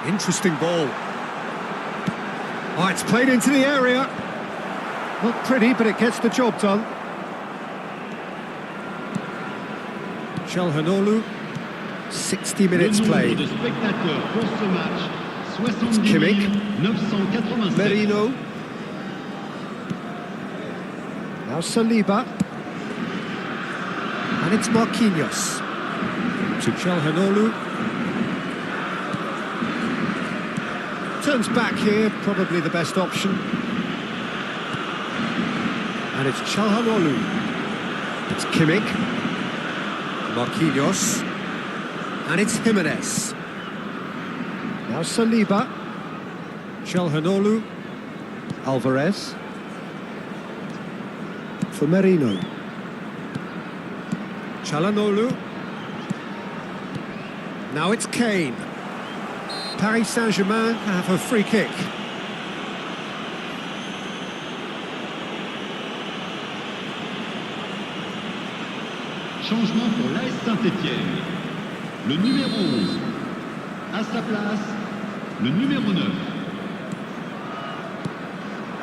Interesting ball. Oh, it's played into the area. Not pretty, but it gets the job done. Chalhanoglu, 60 minutes Le played. nombre de spectateurs pour ce match, It's 70 Kimmich. 987. Merino. Now Saliba. And it's Marquinhos. To Chalhanoglu. Turns back here, probably the best option. And it's Chalhanoglu. It's Kimmich. Marquinhos. And it's Jimenez. Now Saliba. Chalhanoglu. Alvarez. For Merino. Chalhanoglu. Now it's Kane. Paris Saint-Germain have a free kick. Changement pour l'AS Saint-Étienne. Le numéro 11, À sa place, le numéro 9.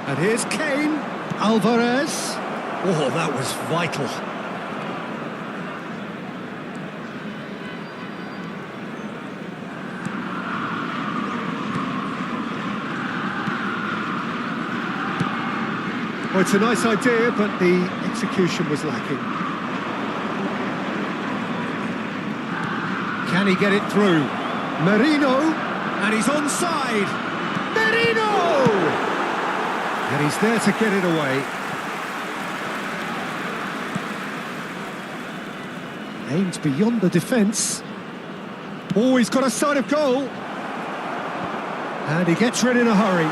And here's Kane. Alvarez. Oh, that was vital. Well, it's a nice idea, but the execution was lacking. Can he get it through? Merino, and he's onside. Merino! And he's there to get it away. Aimed beyond the defence. Oh, he's got a sight of goal. And he gets rid in a hurry.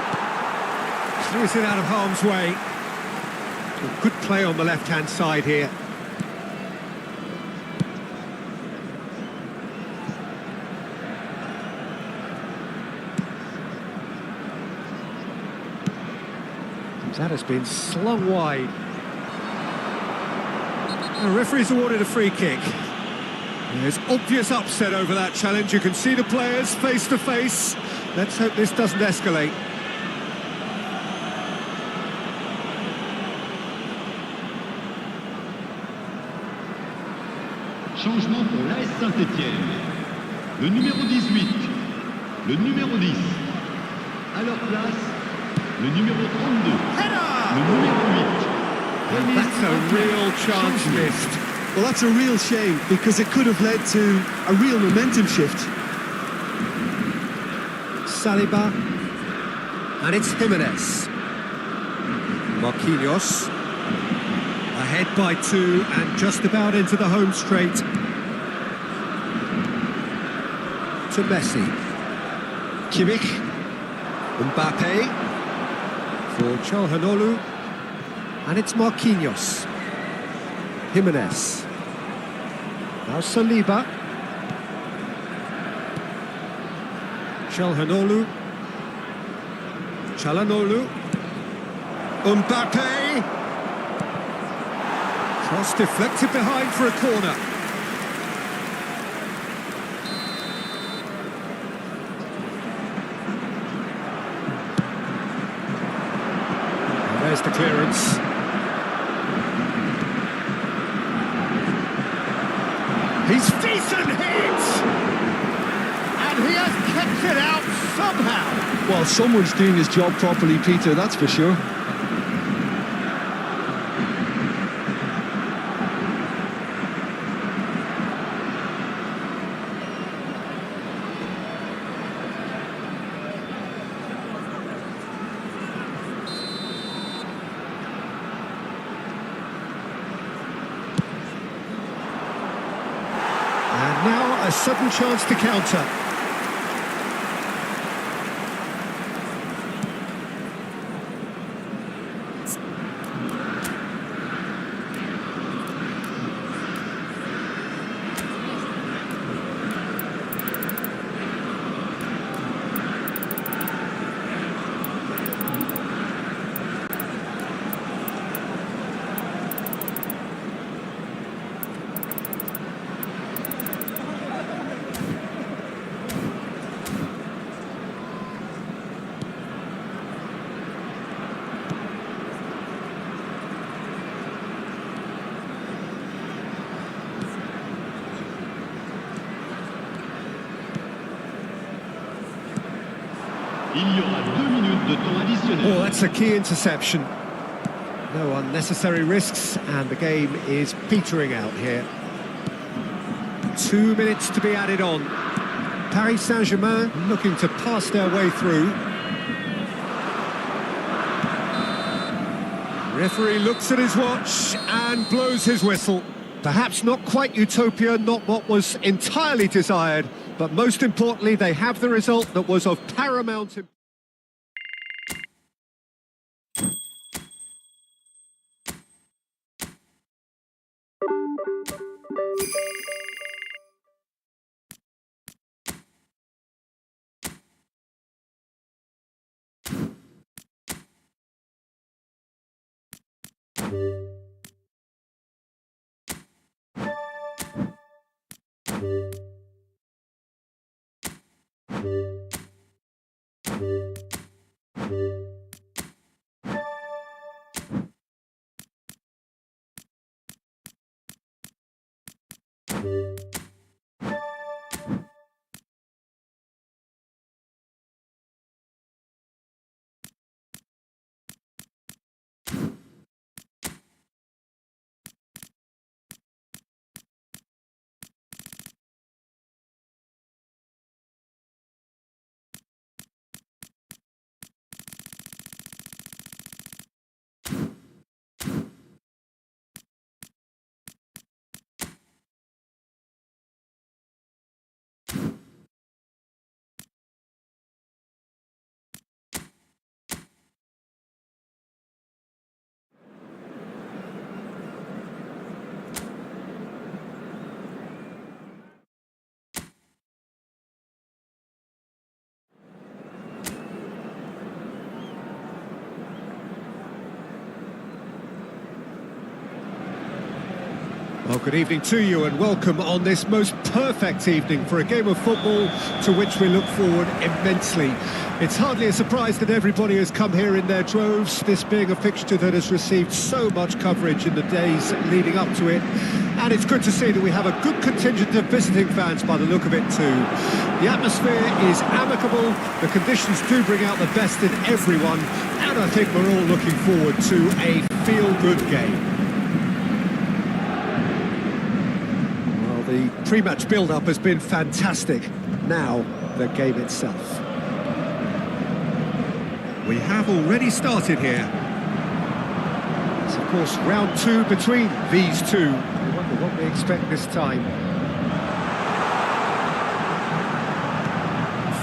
Clears it out of harm's way. Good play on the left-hand side here. That has been slung wide. The referee's awarded a free kick. There's obvious upset over that challenge. You can see the players face to face. Let's hope this doesn't escalate. Changement pour l'AS Saint-Étienne. Le numéro 18, le numéro 10. À leur place, le numéro 32, le numéro 8. That's a real chance missed. Well, that's a real shame, because it could have led to a real momentum shift. Saliba. And it's Jimenez. Marquinhos. Ahead by 2 and just about into the home straight. To Messi. Kimmich. Mbappe. For Calhanoglu. And it's Marquinhos. Jimenez. Now Saliba. Calhanoglu. Mbappe. Cross deflected behind for a corner. And there's the clearance. He's decent hit! And he has kept it out somehow. Well, someone's doing his job properly, Peter, that's for sure. And now a sudden chance to counter. Il y aura 2 minutes de temps additionnel. Oh, that's a key interception. No unnecessary risks, and the game is petering out here. 2 minutes to be added on. Paris Saint-Germain looking to pass their way through. Referee looks at his watch and blows his whistle. Perhaps not quite utopia, not what was entirely desired, but most importantly, they have the result that was of paramount importance. Well, good evening to you and welcome on this most perfect evening for a game of football to which we look forward immensely. It's hardly a surprise that everybody has come here in their droves, this being a fixture that has received so much coverage in the days leading up to it. And it's good to see that we have a good contingent of visiting fans by the look of it too. The atmosphere is amicable, the conditions do bring out the best in everyone, and I think we're all looking forward to a feel-good game. The pre-match build-up has been fantastic. Now, the game itself. We have already started here. It's, of course, round two between these two. I wonder what we expect this time.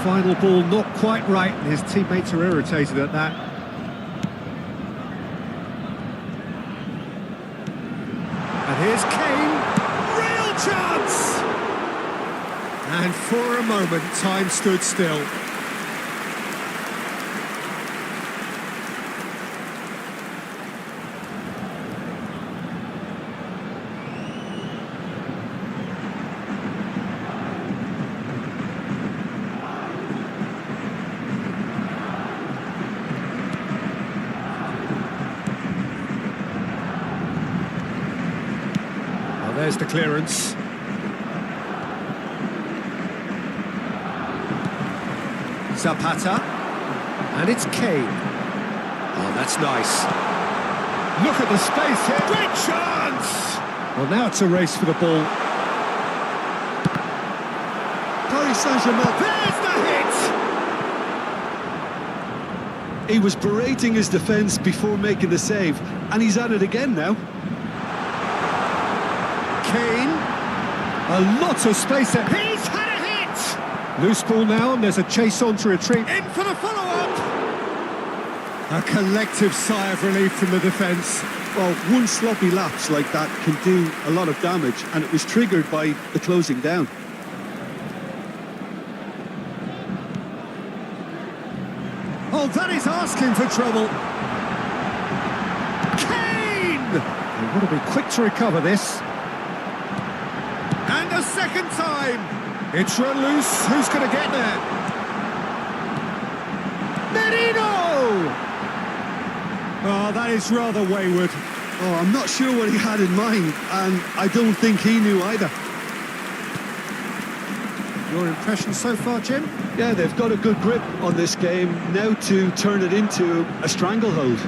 Final ball not quite right, and his teammates are irritated at that. And here's Kane. Chance! And for a moment, time stood still. Well, there's the clearance. Zapata, and it's Kane. Oh, that's nice. Look at the space here. Great chance! Well, now it's a race for the ball. Paris Saint-Germain. There's the hit! He was berating his defence before making the save, and he's at it again now. Kane, a lot of space there. He's had a hit! Loose ball now, and there's a chase on to retreat. In for the follow-up! A collective sigh of relief from the defence. Well, one sloppy lapse like that can do a lot of damage, and it was triggered by the closing down. Oh, that is asking for trouble. Kane! They want to be quick to recover this. And a second time! It's run loose. Who's going to get there? Merino! Oh, that is rather wayward. Oh, I'm not sure what he had in mind, and I don't think he knew either. Your impression so far, Jim? Yeah, they've got a good grip on this game, now to turn it into a stranglehold.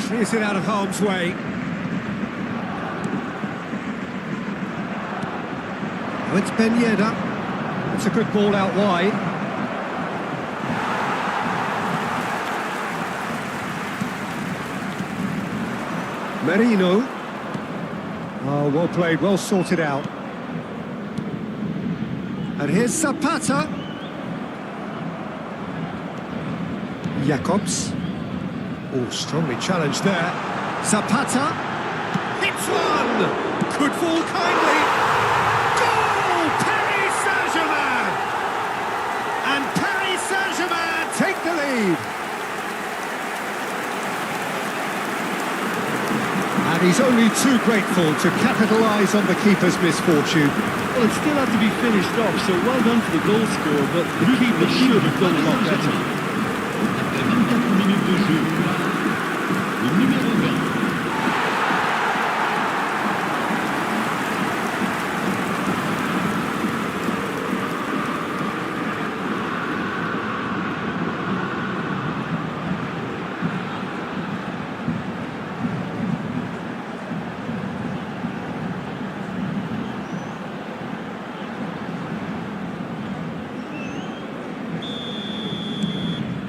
Clears it out of harm's way. Oh, it's Ben Yedder. It's a good ball out wide. Merino. Oh, well played, well sorted out. And here's Zapata. Jacobs. Oh, strongly challenged there. Zapata. Hits one! Could fall kindly. Goal! Paris Saint-Germain! And Paris Saint-Germain take the lead. And he's only too grateful to capitalise on the keeper's misfortune. Well, it still had to be finished off, so well done for the goal scorer, but the keeper should have done a lot better. Après 24 minutes de jeu, le numéro 20.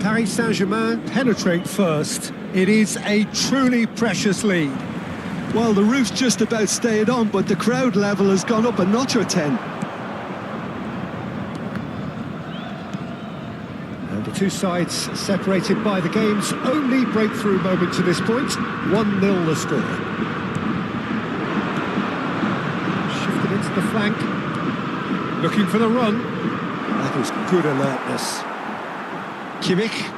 Paris Saint-Germain penetrate first. It is a truly precious lead. Well, the roof's just about stayed on, but the crowd level has gone up a notch or 10. And the two sides separated by the game's only breakthrough moment to this point. 1-0 the score. Shifted into the flank. Looking for the run. That is good alertness. Kimmich.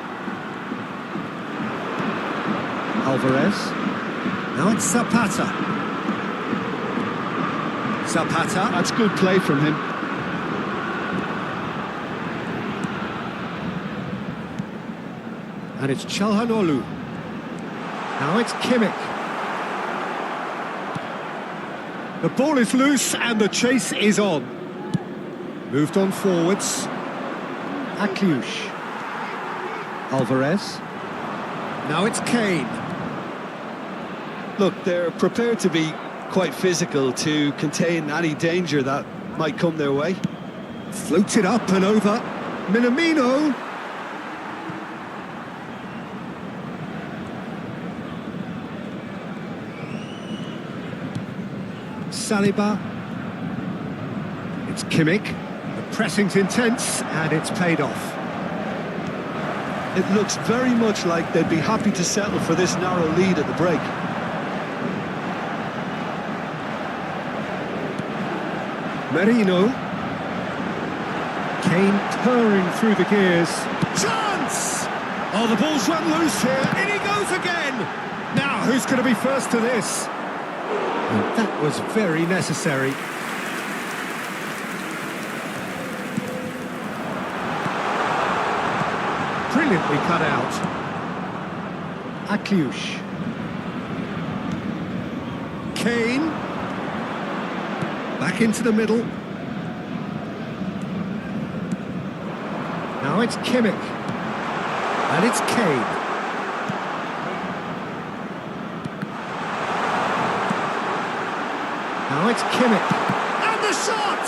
Alvarez. Now it's Zapata. Zapata. That's good play from him. And it's Çalhanoğlu. Now it's Kimmich. The ball is loose and the chase is on. Moved on forwards. Akliush. Alvarez. Now it's Kane. Look, they're prepared to be quite physical to contain any danger that might come their way. Floated up and over. Minamino. Saliba. It's Kimmich. The pressing's intense and it's paid off. It looks very much like they'd be happy to settle for this narrow lead at the break. Merino. Kane purring through the gears. Chance! Oh, the ball's run loose here. In he goes again! Now, who's going to be first to this? And that was very necessary. Brilliantly cut out. Akliush. Kane. Back into the middle. Now it's Kimmich. And it's Kane. Now it's Kimmich. And the shot!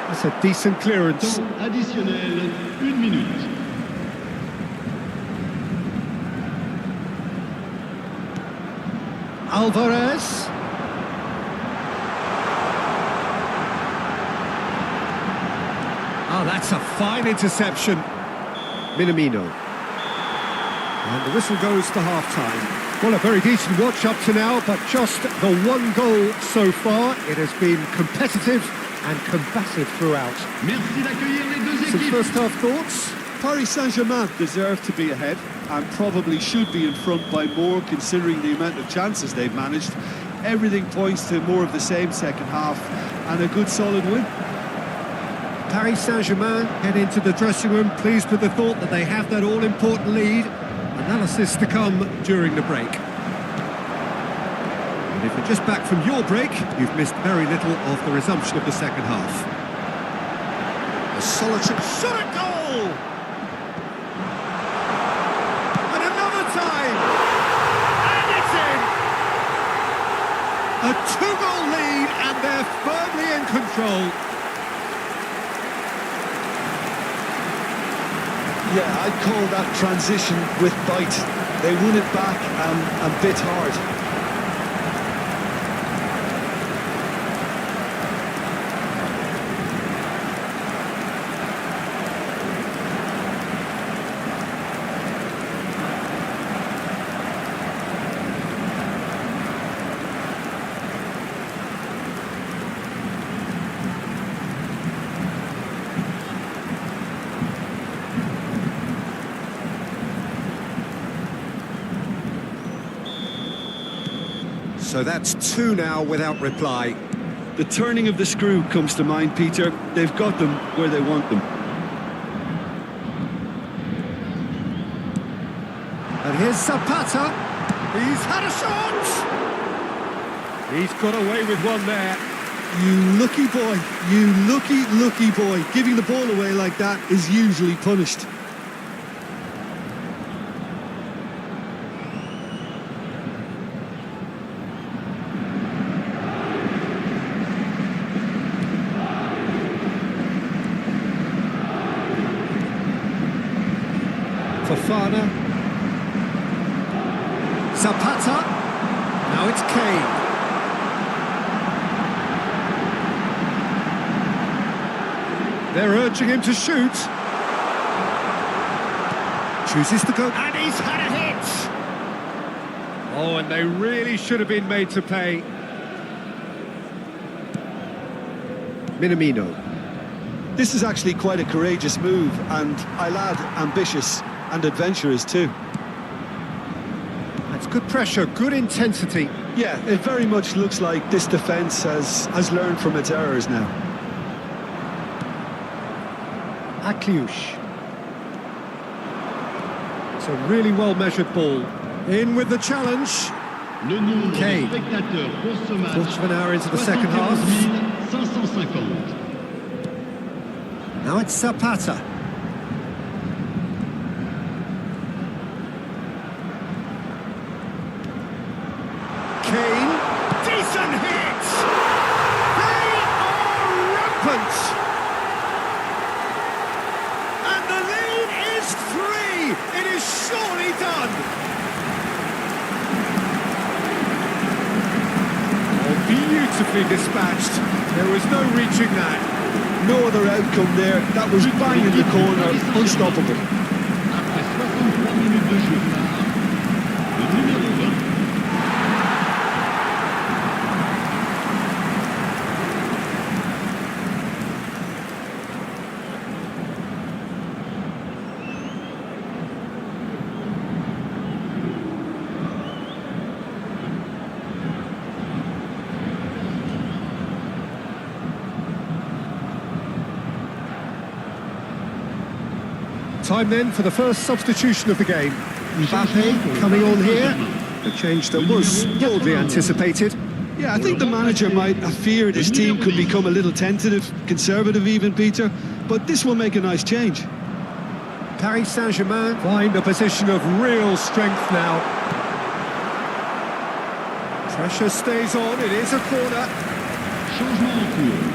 That's a decent clearance. Temps additionnel, 1 minute. Alvarez. Oh, that's a fine interception. Minamino. And the whistle goes to half-time. Well, a very decent watch up to now, but just the one goal so far. It has been competitive and combative throughout. Merci d'accueillir les deux Some équipes. first-half thoughts? Paris Saint-Germain deserve to be ahead and probably should be in front by more considering the amount of chances they've managed. Everything points to more of the same second half and a good solid win. Paris Saint-Germain head into the dressing room pleased with the thought that they have that all-important lead. Analysis to come during the break. And if you're just back from your break, you've missed very little of the resumption of the second half. A solitary shot at goal! And another time! And it's in! A two-goal lead and they're firmly in control. Yeah, I'd call that transition with bite. They won it back and bit hard. So that's two now without reply. The turning of the screw comes to mind, Peter. They've got them where they want them. And here's Zapata. He's had a shot! He's got away with one there. You lucky boy, you lucky boy. Giving the ball away like that is usually punished. Fofana. Zapata. Now it's Kane. They're urging him to shoot. Chooses to go. And he's had a hit! Oh, and they really should have been made to pay. Minamino. This is actually quite a courageous move, and I'll add ambitious and adventurous too. That's good pressure, good intensity. Yeah, it very much looks like this defence has learned from its errors now. Akliush. It's a really well-measured ball. In with the challenge. Le nombre Kane. de spectateurs pour ce match. Quarter of an hour into the second half. 550. Now it's Zapata. Kane. Decent hit! They are rampant! And the lead is 3! It is surely done! Oh, beautifully dispatched. There was no reaching that. No other outcome there. That was bang in the corner, unstoppable. Après 63 minutes de jeu, le numéro 20. Time then for the first substitution of the game. Mbappe coming on here. A change that was boldly anticipated. Yeah, I think the manager might have feared his team could become a little tentative, conservative even, Peter, but this will make a nice change. Paris Saint-Germain find a position of real strength now. Pressure stays on, it is a corner. Changement en cours.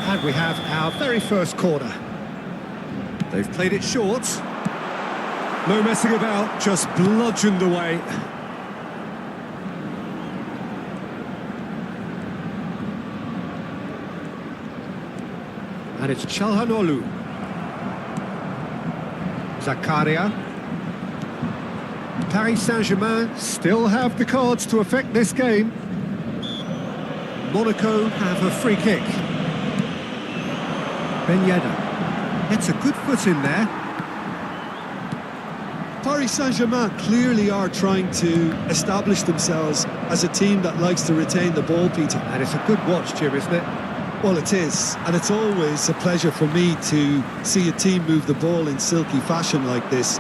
And we have our very first corner. They've played it short. No messing about, just bludgeoned away. And it's Çalhanoğlu. Zakaria. Paris Saint-Germain still have the cards to affect this game. Monaco have a free kick. Ben Yedder. It's a good foot in there. Paris Saint-Germain clearly are trying to establish themselves as a team that likes to retain the ball, Peter. And it's a good watch, Jim, isn't it? Well, it is, and it's always a pleasure for me to see a team move the ball in silky fashion like this.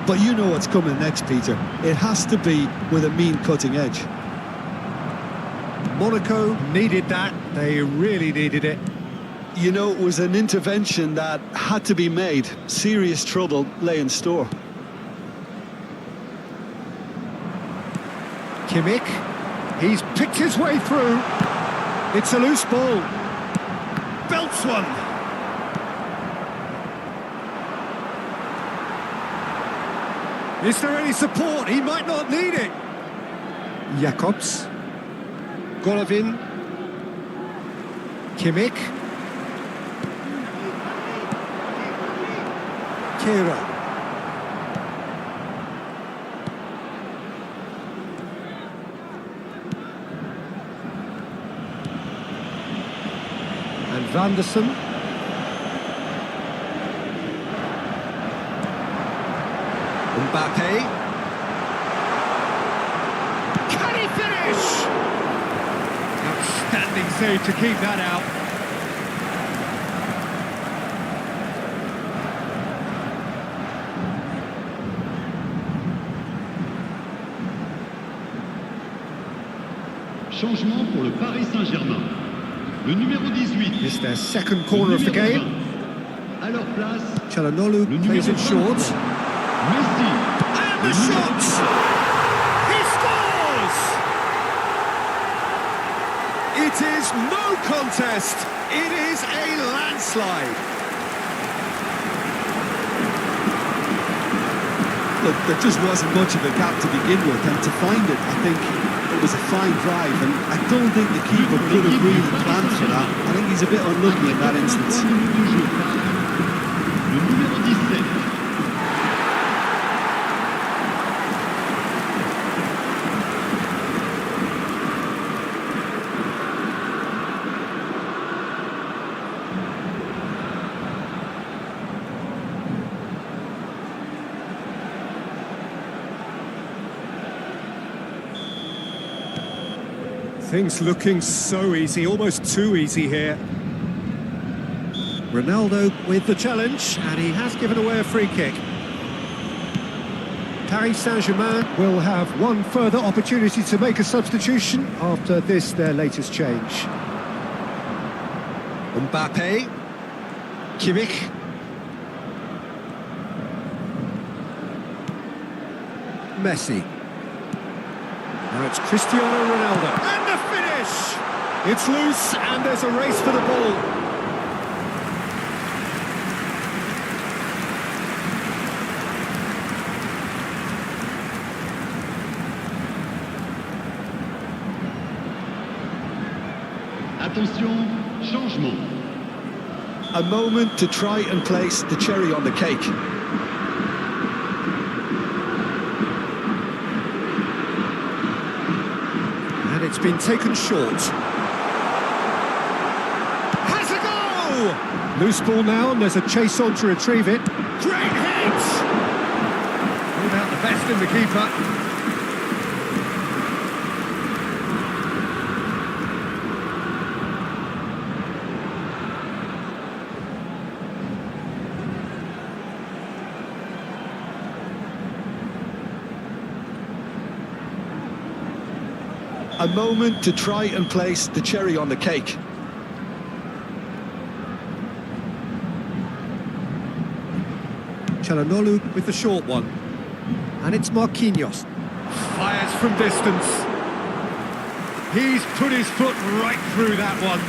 But you know what's coming next, Peter. It has to be with a mean cutting edge. Monaco needed that. They really needed it. You know, it was an intervention that had to be made. Serious trouble lay in store. Kimmich, he's picked his way through. It's a loose ball. Belts one. Is there any support? He might not need it. Jacobs. Golovin. Kimmich. Kehrer. And Vanderson. Mbappe. Can he finish? Now Outstanding save to keep that out. Changement pour le Paris Saint-Germain. Le numéro 18. It's their second corner of the game. À leur place, Çalhanoğlu plays it short. Messi. And the shot! He scores! It is no contest. It is a landslide. Look, there just wasn't much of a gap to begin with, and to find it, I think it was a fine drive, and I don't think the keeper could have really planned for that. I think he's a bit unlucky in that instance. Le numéro 17. Things looking so easy, almost too easy here. Ronaldo with the challenge, and he has given away a free kick. Paris Saint-Germain will have one further opportunity to make a substitution after this, their latest change. Mbappe, Kimmich. Messi. Now it's Cristiano Ronaldo. And the finish! It's loose, and there's a race for the ball. Attention, changement. A moment to try and place the cherry on the cake. And it's been taken short. Has a goal! Loose ball now, and there's a chase on to retrieve it. Great hit! Pulled out the best in the keeper. A moment to try and place the cherry on the cake. Çalhanoğlu with the short one. And it's Marquinhos. Fires from distance. He's put his foot right through that one.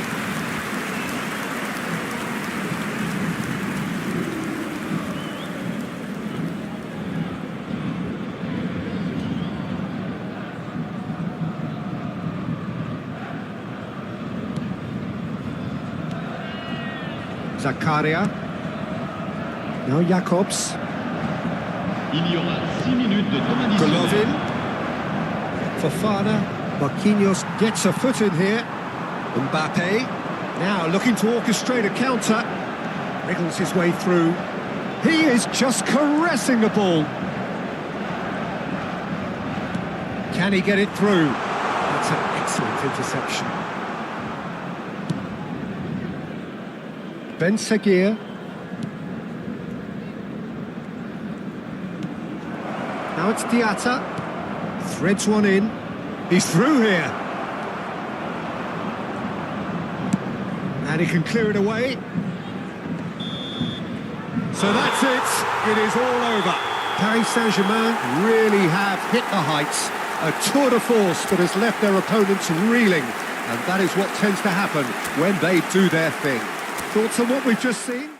Zakaria. Now Jakobs. Il y aura 6 minutes de temps additionnel. Golovin. Fofana. Marquinhos gets a foot in here. Mbappe. Now looking to orchestrate a counter. Wriggles his way through. He is just caressing the ball. Can he get it through? That's an excellent interception. Ben Seguir. Now it's Diatta. Threads one in. He's through here. And he can clear it away. So that's it. It is all over. Paris Saint-Germain really have hit the heights. A tour de force that has left their opponents reeling. And that is what tends to happen when they do their thing. Thoughts on what we've just seen?